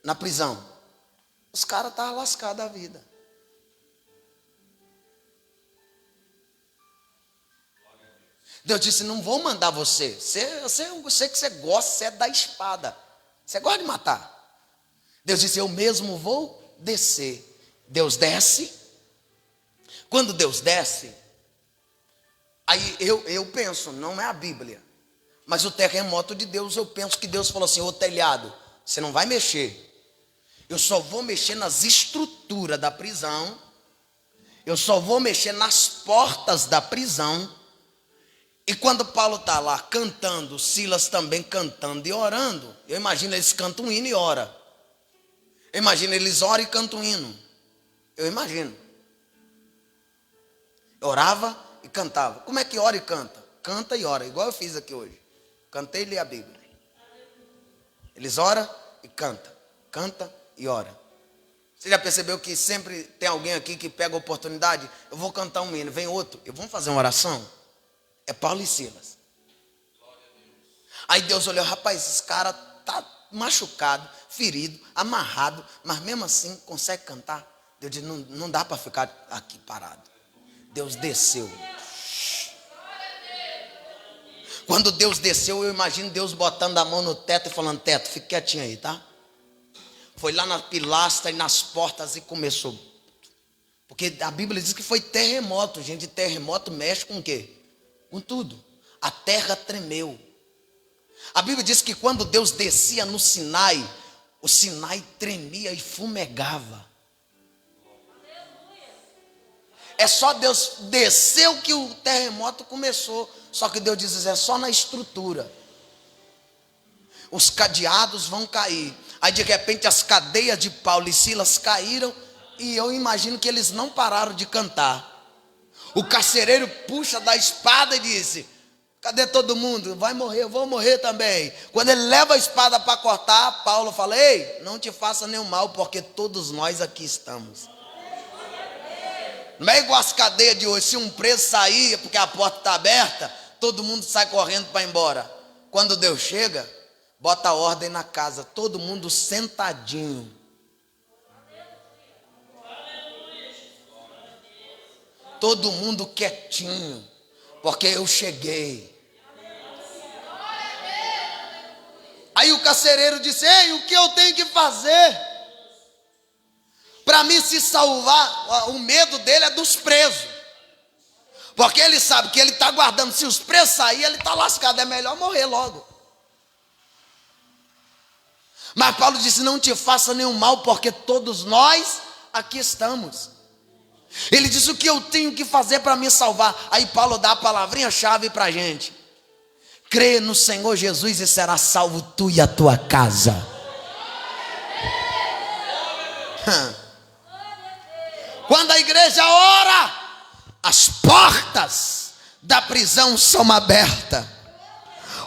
na prisão. Os caras estavam lascados a vida. Deus disse: não vou mandar você. Eu sei que você gosta, você é da espada. Você gosta de matar. Deus disse: eu mesmo vou descer. Deus desce. Quando Deus desce, aí eu penso, não é a Bíblia, mas o terremoto de Deus, eu penso que Deus falou assim: ô telhado, você não vai mexer. Eu só vou mexer nas estruturas da prisão. Eu só vou mexer nas portas da prisão. E quando Paulo está lá cantando, Silas também cantando e orando, eu imagino eles cantam um hino e oram. Eu imagino eles oram e cantam um hino. Eu imagino. Orava e cantava. Como é que ora e canta? Canta e ora, igual eu fiz aqui hoje. Cantei e li a Bíblia. Eles oram e cantam. Canta e ora. Você já percebeu que sempre tem alguém aqui que pega a oportunidade? Eu vou cantar um hino, vem outro. Vamos fazer uma oração? É Paulo e Silas. Aí Deus olhou: rapaz, esse cara está machucado, ferido, amarrado, mas mesmo assim consegue cantar. Deus disse: não dá para ficar aqui parado. Deus desceu. Quando Deus desceu, eu imagino Deus botando a mão no teto e falando: teto, fique quietinho aí, tá? Foi lá na pilastra e nas portas e começou. Porque a Bíblia diz que foi terremoto, gente. Terremoto mexe com o quê? Com tudo. A terra tremeu. A Bíblia diz que quando Deus descia no Sinai, o Sinai tremia e fumegava. É só Deus desceu que o terremoto começou. Só que Deus diz: é só na estrutura. Os cadeados vão cair. Aí de repente as cadeias de Paulo e Silas caíram. E eu imagino que eles não pararam de cantar. O carcereiro puxa da espada e disse: cadê todo mundo? Vai morrer, eu vou morrer também. Quando ele leva a espada para cortar, Paulo fala: ei, não te faça nenhum mal, porque todos nós aqui estamos. Não é igual as cadeias de hoje. Se um preso sair porque a porta está aberta, todo mundo sai correndo para ir embora. Quando Deus chega, bota a ordem na casa, todo mundo sentadinho. Todo mundo quietinho, porque eu cheguei. Aí o carcereiro disse: ei, o que eu tenho que fazer para mim se salvar? O medo dele é dos presos, porque ele sabe que ele está guardando. Se os presos saírem, ele está lascado, é melhor morrer logo. Mas Paulo disse: não te faça nenhum mal, porque todos nós aqui estamos. Ele disse: o que eu tenho que fazer para me salvar? Aí Paulo dá a palavrinha-chave para a gente: crê no Senhor Jesus e será salvo tu e a tua casa. Quando a igreja ora, as portas da prisão são abertas,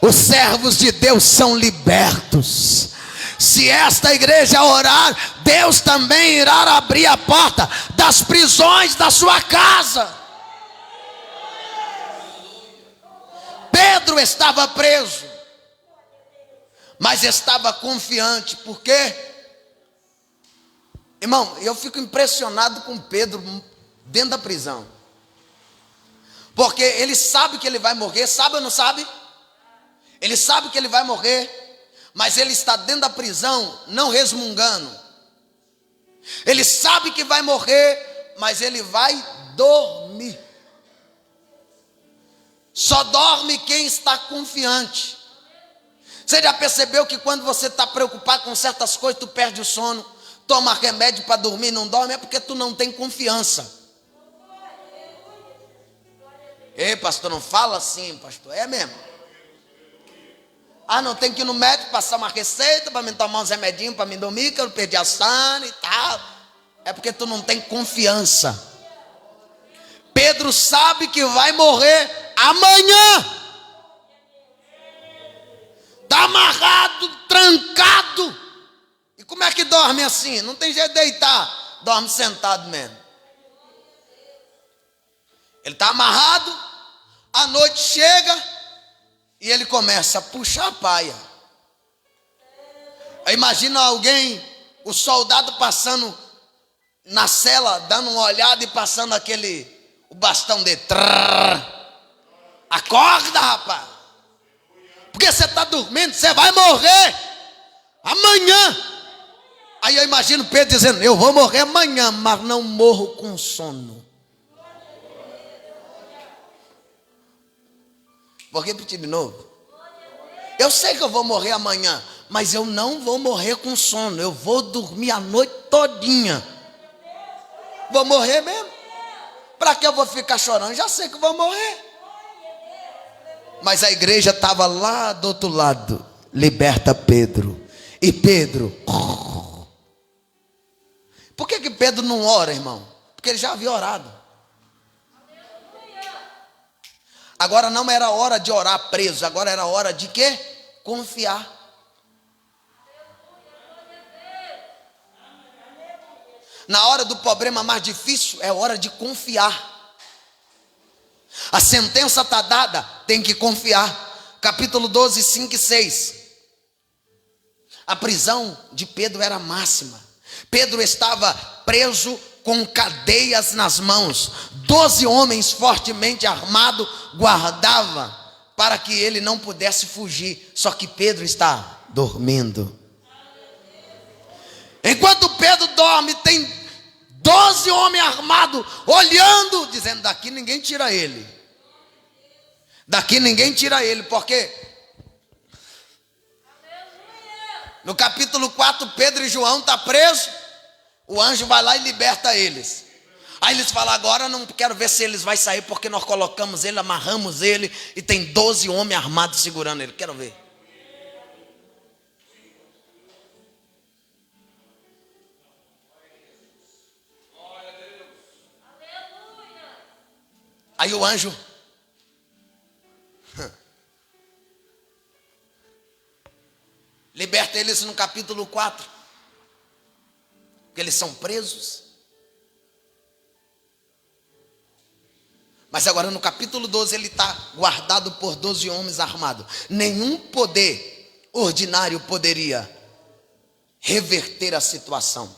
os servos de Deus são libertos. Se esta igreja orar, Deus também irá abrir a porta das prisões da sua casa. Pedro estava preso, mas estava confiante. Por quê? Irmão, eu fico impressionado com Pedro dentro da prisão, porque ele sabe que ele vai morrer. Sabe ou não sabe? Ele sabe que ele vai morrer, mas ele está dentro da prisão não resmungando. Ele sabe que vai morrer, mas ele vai dormir. Só dorme quem está confiante. Você já percebeu que quando você está preocupado com certas coisas, tu perde o sono, toma remédio para dormir e não dorme? É porque tu não tem confiança. Ei, pastor, não fala assim, pastor. É mesmo. Ah, não, tem que ir no médico passar uma receita para me tomar uns remedinhos para me dormir, que eu perdi a sono e tal. É porque tu não tem confiança. Pedro sabe que vai morrer amanhã. Está amarrado, trancado. E como é que dorme assim? Não tem jeito de deitar. Dorme sentado mesmo. Ele está amarrado, a noite chega e ele começa a puxar a paia. Imagina alguém, o soldado passando na cela, dando uma olhada e passando o bastão de acorda, rapaz, porque você está dormindo, você vai morrer amanhã. Aí eu imagino Pedro dizendo: eu vou morrer amanhã, mas não morro com sono. Vou repetir de novo. Eu sei que eu vou morrer amanhã, mas eu não vou morrer com sono. Eu vou dormir a noite todinha. Vou morrer mesmo. Para que eu vou ficar chorando? Já sei que eu vou morrer. Mas a igreja estava lá do outro lado. Liberta Pedro. E Pedro. Por que Pedro não ora, irmão? Porque ele já havia orado. Agora não era hora de orar preso, agora era hora de quê? Confiar. Na hora do problema mais difícil, é hora de confiar. A sentença está dada, tem que confiar. Capítulo 12, 5 e 6. A prisão de Pedro era máxima. Pedro estava preso com cadeias nas mãos. 12 homens fortemente armados guardavam para que ele não pudesse fugir. Só que Pedro está dormindo. Enquanto Pedro dorme, tem 12 homens armados olhando, dizendo: daqui ninguém tira ele. Daqui ninguém tira ele, porque no capítulo 4, Pedro e João estão presos. O anjo vai lá e liberta eles. Aí eles falam: agora não quero ver se eles vão sair, porque nós colocamos ele, amarramos ele, e tem 12 homens armados segurando ele. Quero ver. Aí o anjo liberta eles no capítulo 4, porque eles são presos. Mas agora no capítulo 12 ele está guardado por 12 homens armados. Nenhum poder ordinário poderia reverter a situação.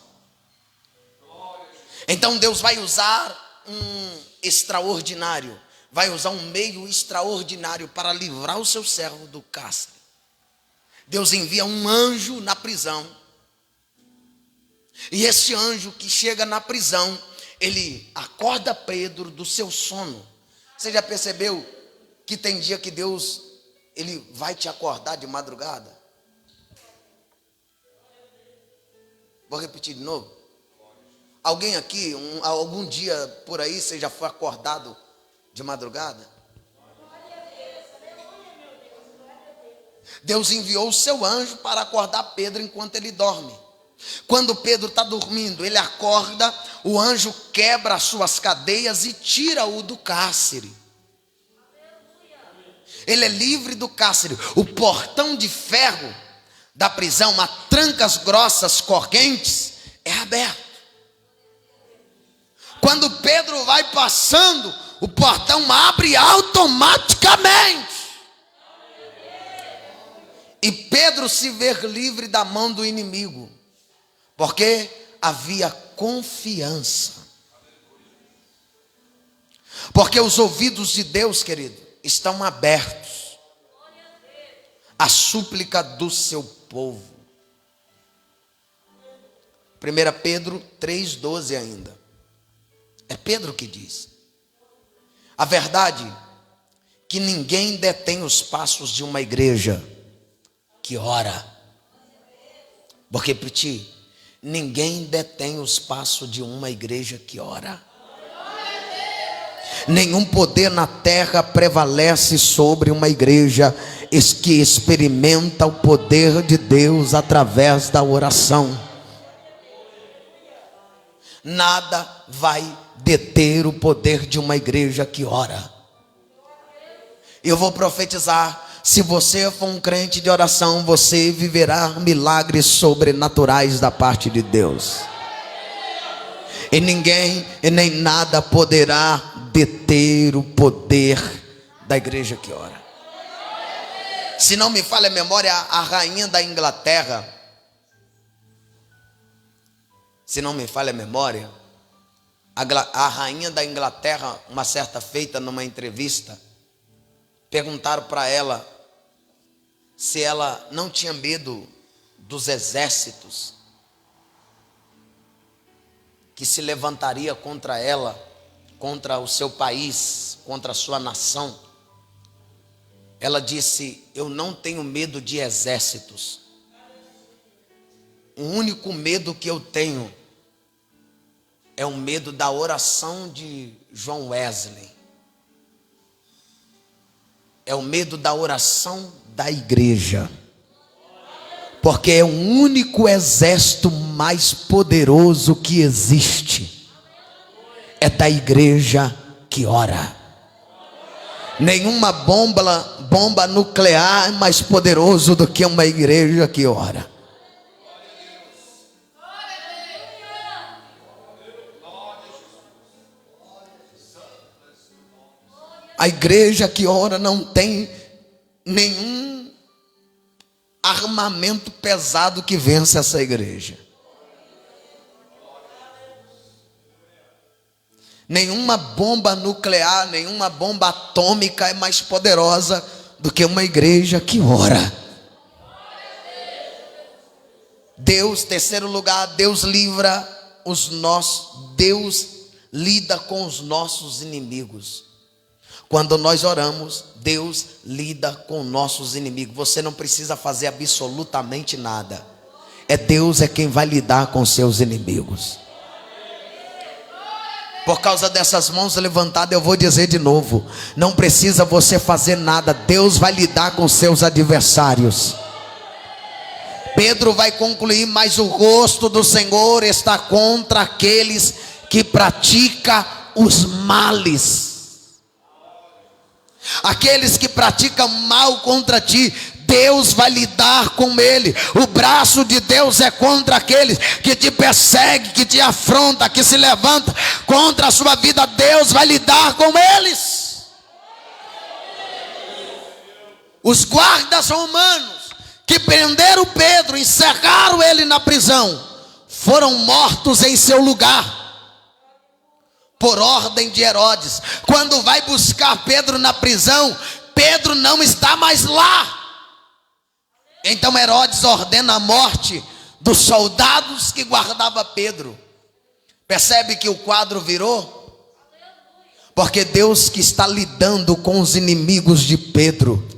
Então Deus vai usar um extraordinário, vai usar um meio extraordinário para livrar o seu servo do cárcere. Deus envia um anjo na prisão, e esse anjo que chega na prisão, ele acorda Pedro do seu sono. Você já percebeu que tem dia que Deus, ele vai te acordar de madrugada? Vou repetir de novo. Alguém aqui, algum dia por aí, você já foi acordado de madrugada? Deus enviou o seu anjo para acordar Pedro enquanto ele dorme. Quando Pedro está dormindo, ele acorda, o anjo quebra as suas cadeias e tira-o do cárcere. Ele é livre do cárcere. O portão de ferro da prisão, a trancas grossas, correntes, é aberto. Quando Pedro vai passando, o portão abre automaticamente. E Pedro se vê livre da mão do inimigo, porque havia confiança. Porque os ouvidos de Deus, querido, estão abertos à súplica do seu povo. 1 Pedro 3,12 ainda. É Pedro que diz: a verdade que ninguém detém os passos de uma igreja que ora. Vou repetir: ninguém detém os passos de uma igreja que ora. Nenhum poder na terra prevalece sobre uma igreja que experimenta o poder de Deus através da oração. Nada vai deter o poder de uma igreja que ora. Eu vou profetizar: se você for um crente de oração, você viverá milagres sobrenaturais da parte de Deus. E ninguém e nem nada poderá deter o poder da igreja que ora. Se não me falha a memória, a rainha da Inglaterra, se não me falha a memória, a rainha da Inglaterra, uma certa feita numa entrevista, perguntaram para ela se ela não tinha medo dos exércitos que se levantaria contra ela, contra o seu país, contra a sua nação. Ela disse: eu não tenho medo de exércitos. O único medo que eu tenho é o medo da oração de John Wesley. É o medo da oração da igreja. Porque é o único exército mais poderoso que existe. É da igreja que ora. Nenhuma bomba nuclear é mais poderoso do que uma igreja que ora. A igreja que ora não tem nenhum armamento pesado que vença essa igreja. Nenhuma bomba nuclear, nenhuma bomba atômica é mais poderosa do que uma igreja que ora. Deus, terceiro lugar, Deus livra Deus lida com os nossos inimigos. Quando nós oramos, Deus lida com nossos inimigos. Você não precisa fazer absolutamente nada. Deus é quem vai lidar com seus inimigos. Por causa dessas mãos levantadas, eu vou dizer de novo: não precisa você fazer nada, Deus vai lidar com seus adversários. Pedro vai concluir: mas o rosto do Senhor está contra aqueles que praticam os males. Aqueles que praticam mal contra ti, Deus vai lidar com ele. O braço de Deus é contra aqueles que te perseguem, que te afrontam, que se levantam contra a sua vida. Deus vai lidar com eles. Os guardas romanos que prenderam Pedro, encerraram ele na prisão, foram mortos em seu lugar, por ordem de Herodes. Quando vai buscar Pedro na prisão, Pedro não está mais lá. Então Herodes ordena a morte dos soldados que guardavam Pedro. Percebe que o quadro virou? Porque Deus que está lidando com os inimigos de Pedro.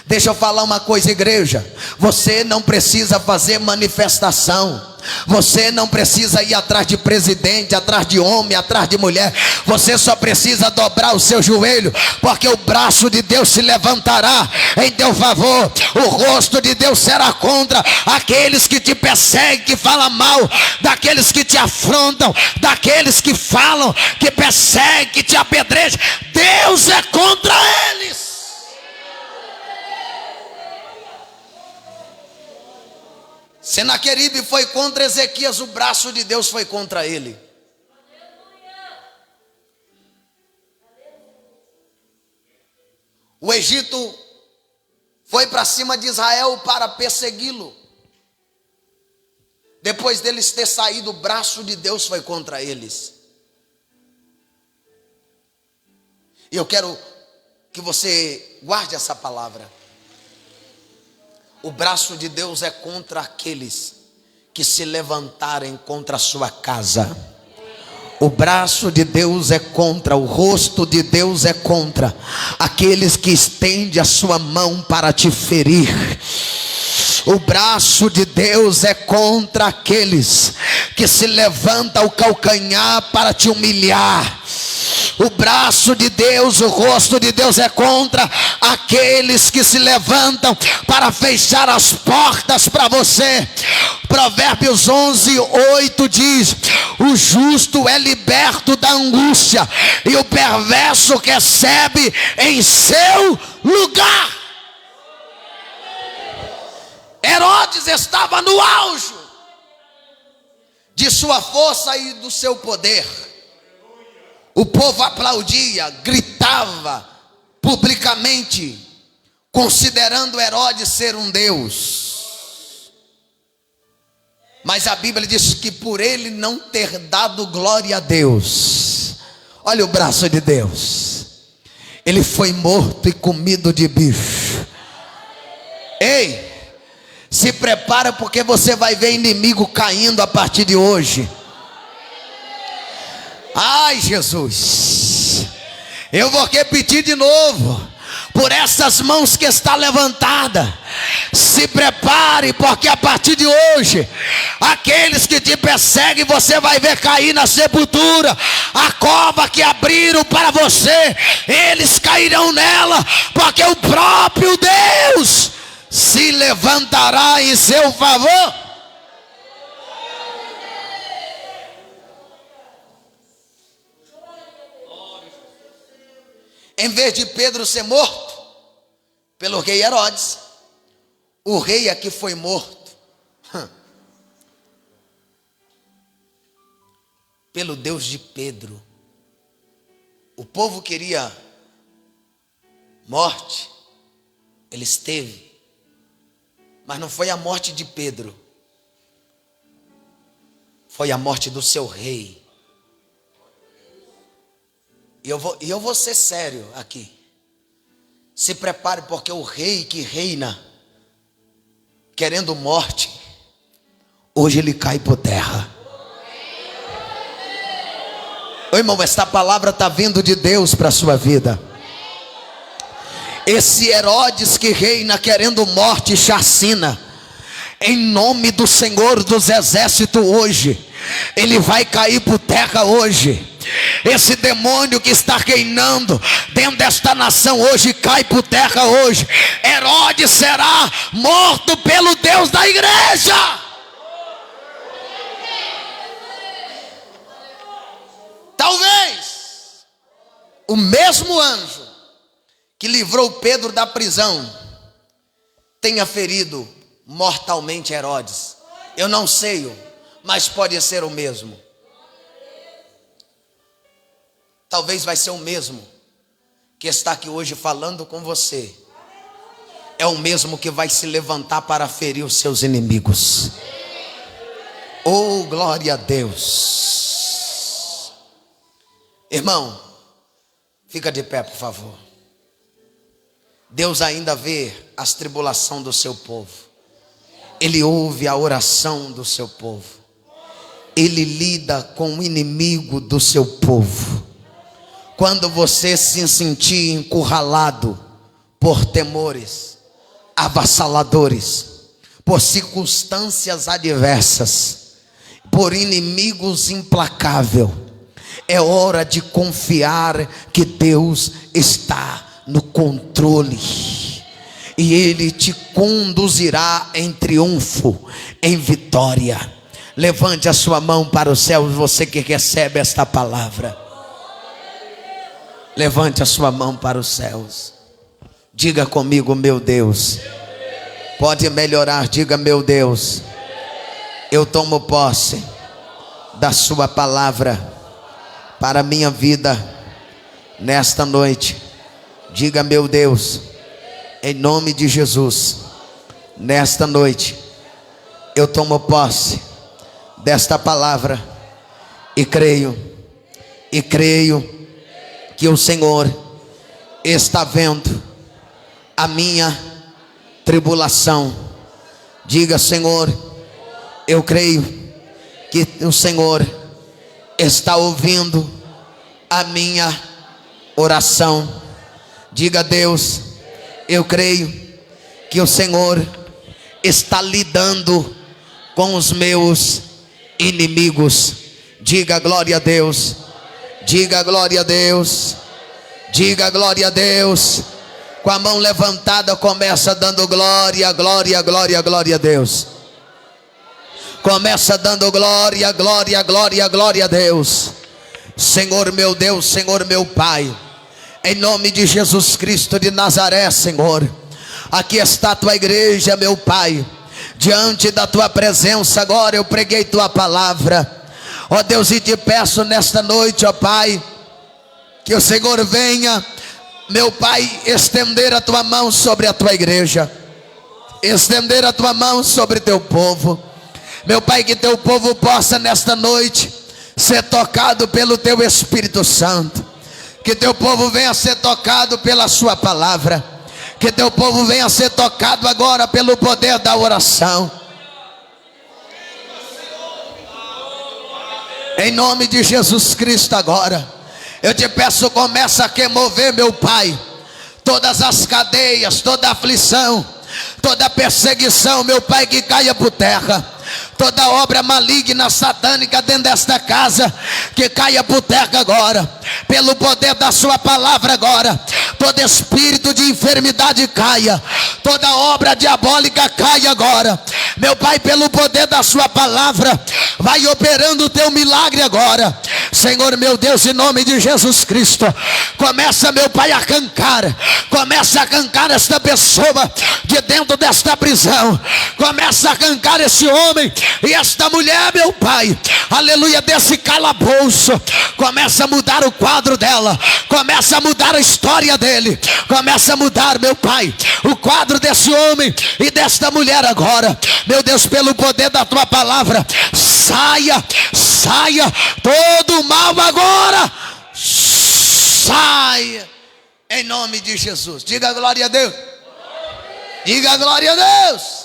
Deixa eu falar uma coisa, igreja. Você não precisa fazer manifestação. Você não precisa ir atrás de presidente, atrás de homem, atrás de mulher. Você só precisa dobrar o seu joelho, porque o braço de Deus se levantará em teu favor. O rosto de Deus será contra aqueles que te perseguem, que falam mal, daqueles que te afrontam, daqueles que falam, que perseguem, que te apedrejam. Deus é contra eles. Senaqueribe foi contra Ezequias, o braço de Deus foi contra ele. O Egito foi para cima de Israel para persegui-lo. Depois deles ter saído, o braço de Deus foi contra eles. E eu quero que você guarde essa palavra. O braço de Deus é contra aqueles que se levantarem contra a sua casa. O braço de Deus é contra, o rosto de Deus é contra aqueles que estendem a sua mão para te ferir. O braço de Deus é contra aqueles que se levantam o calcanhar para te humilhar. O braço de Deus, o rosto de Deus é contra aqueles que se levantam para fechar as portas para você. Provérbios 11:8 diz: o justo é liberto da angústia, e o perverso recebe em seu lugar. Herodes estava no auge de sua força e do seu poder. O povo aplaudia, gritava publicamente, considerando Herodes ser um Deus. Mas a Bíblia diz que por ele não ter dado glória a Deus, olha o braço de Deus, ele foi morto e comido de bicho. Ei, se prepara, porque você vai ver inimigo caindo a partir de hoje. Ai, Jesus, eu vou repetir de novo, por essas mãos que está levantada, se prepare, porque a partir de hoje, aqueles que te perseguem, você vai ver cair na sepultura. A cova que abriram para você, eles cairão nela, porque o próprio Deus se levantará em seu favor. Em vez de Pedro ser morto pelo rei Herodes, o rei aqui foi morto pelo Deus de Pedro. O povo queria morte, eles teve, mas não foi a morte de Pedro, foi a morte do seu rei. E eu vou ser sério aqui. Se prepare, porque o rei que reina querendo morte, hoje ele cai por terra. Ô irmão, esta palavra está vindo de Deus para a sua vida. Esse Herodes que reina querendo morte e chacina, em nome do Senhor dos Exércitos hoje, ele vai cair por terra hoje. Esse demônio que está reinando dentro desta nação hoje, cai por terra hoje. Herodes será morto pelo Deus da igreja. Talvez o mesmo anjo que livrou Pedro da prisão tenha ferido mortalmente Herodes. Eu não sei, mas pode ser o mesmo. Talvez vai ser o mesmo que está aqui hoje falando com você. É o mesmo que vai se levantar para ferir os seus inimigos. Oh, glória a Deus. Irmão, fica de pé, por favor. Deus ainda vê as tribulações do seu povo. Ele ouve a oração do seu povo. Ele lida com o inimigo do seu povo. Quando você se sentir encurralado por temores avassaladores, por circunstâncias adversas, por inimigos implacáveis, é hora de confiar que Deus está no controle e Ele te conduzirá em triunfo, em vitória. Levante a sua mão para o céu, você que recebe esta palavra. Levante a sua mão para os céus. Diga comigo: meu Deus. Pode melhorar, diga: meu Deus, eu tomo posse da sua palavra para a minha vida nesta noite. Diga: meu Deus, em nome de Jesus, nesta noite eu tomo posse desta palavra e creio que o Senhor está vendo a minha tribulação. Diga: Senhor, eu creio que o Senhor está ouvindo a minha oração. Diga: Deus, eu creio que o Senhor está lidando com os meus inimigos. Diga: glória a Deus. Diga: glória a Deus. Diga: glória a Deus. Com a mão levantada, começa dando glória, glória, glória, glória a Deus. Começa dando glória, glória, glória, glória a Deus. Senhor meu Deus, Senhor meu Pai, em nome de Jesus Cristo de Nazaré, Senhor, aqui está a tua igreja, meu Pai. Diante da tua presença agora eu preguei tua palavra. Ó Deus, e te peço nesta noite, ó Pai, que o Senhor venha, meu Pai, estender a tua mão sobre a tua igreja, estender a tua mão sobre teu povo. Meu Pai, que teu povo possa nesta noite ser tocado pelo teu Espírito Santo. Que teu povo venha ser tocado pela sua palavra. Que teu povo venha ser tocado agora pelo poder da oração. Em nome de Jesus Cristo agora, eu te peço, começa a remover, meu Pai, todas as cadeias, toda aflição, toda perseguição, meu Pai, que caia por terra. Toda obra maligna, satânica dentro desta casa, que caia por terra agora, pelo poder da sua palavra agora. Todo espírito de enfermidade caia, toda obra diabólica caia agora. Meu Pai, pelo poder da sua palavra, vai operando o teu milagre agora. Senhor meu Deus, em nome de Jesus Cristo, começa, meu Pai, a arrancar, começa a arrancar esta pessoa de dentro desta prisão, começa a arrancar esse homem e esta mulher, meu Pai, aleluia, desse calabouço. Começa a mudar o quadro dela, começa a mudar a história dele, começa a mudar, meu Pai, o quadro desse homem e desta mulher agora. Meu Deus, pelo poder da tua palavra, saia, saia todo o mal agora, saia, em nome de Jesus. Diga glória a Deus. Diga glória a Deus.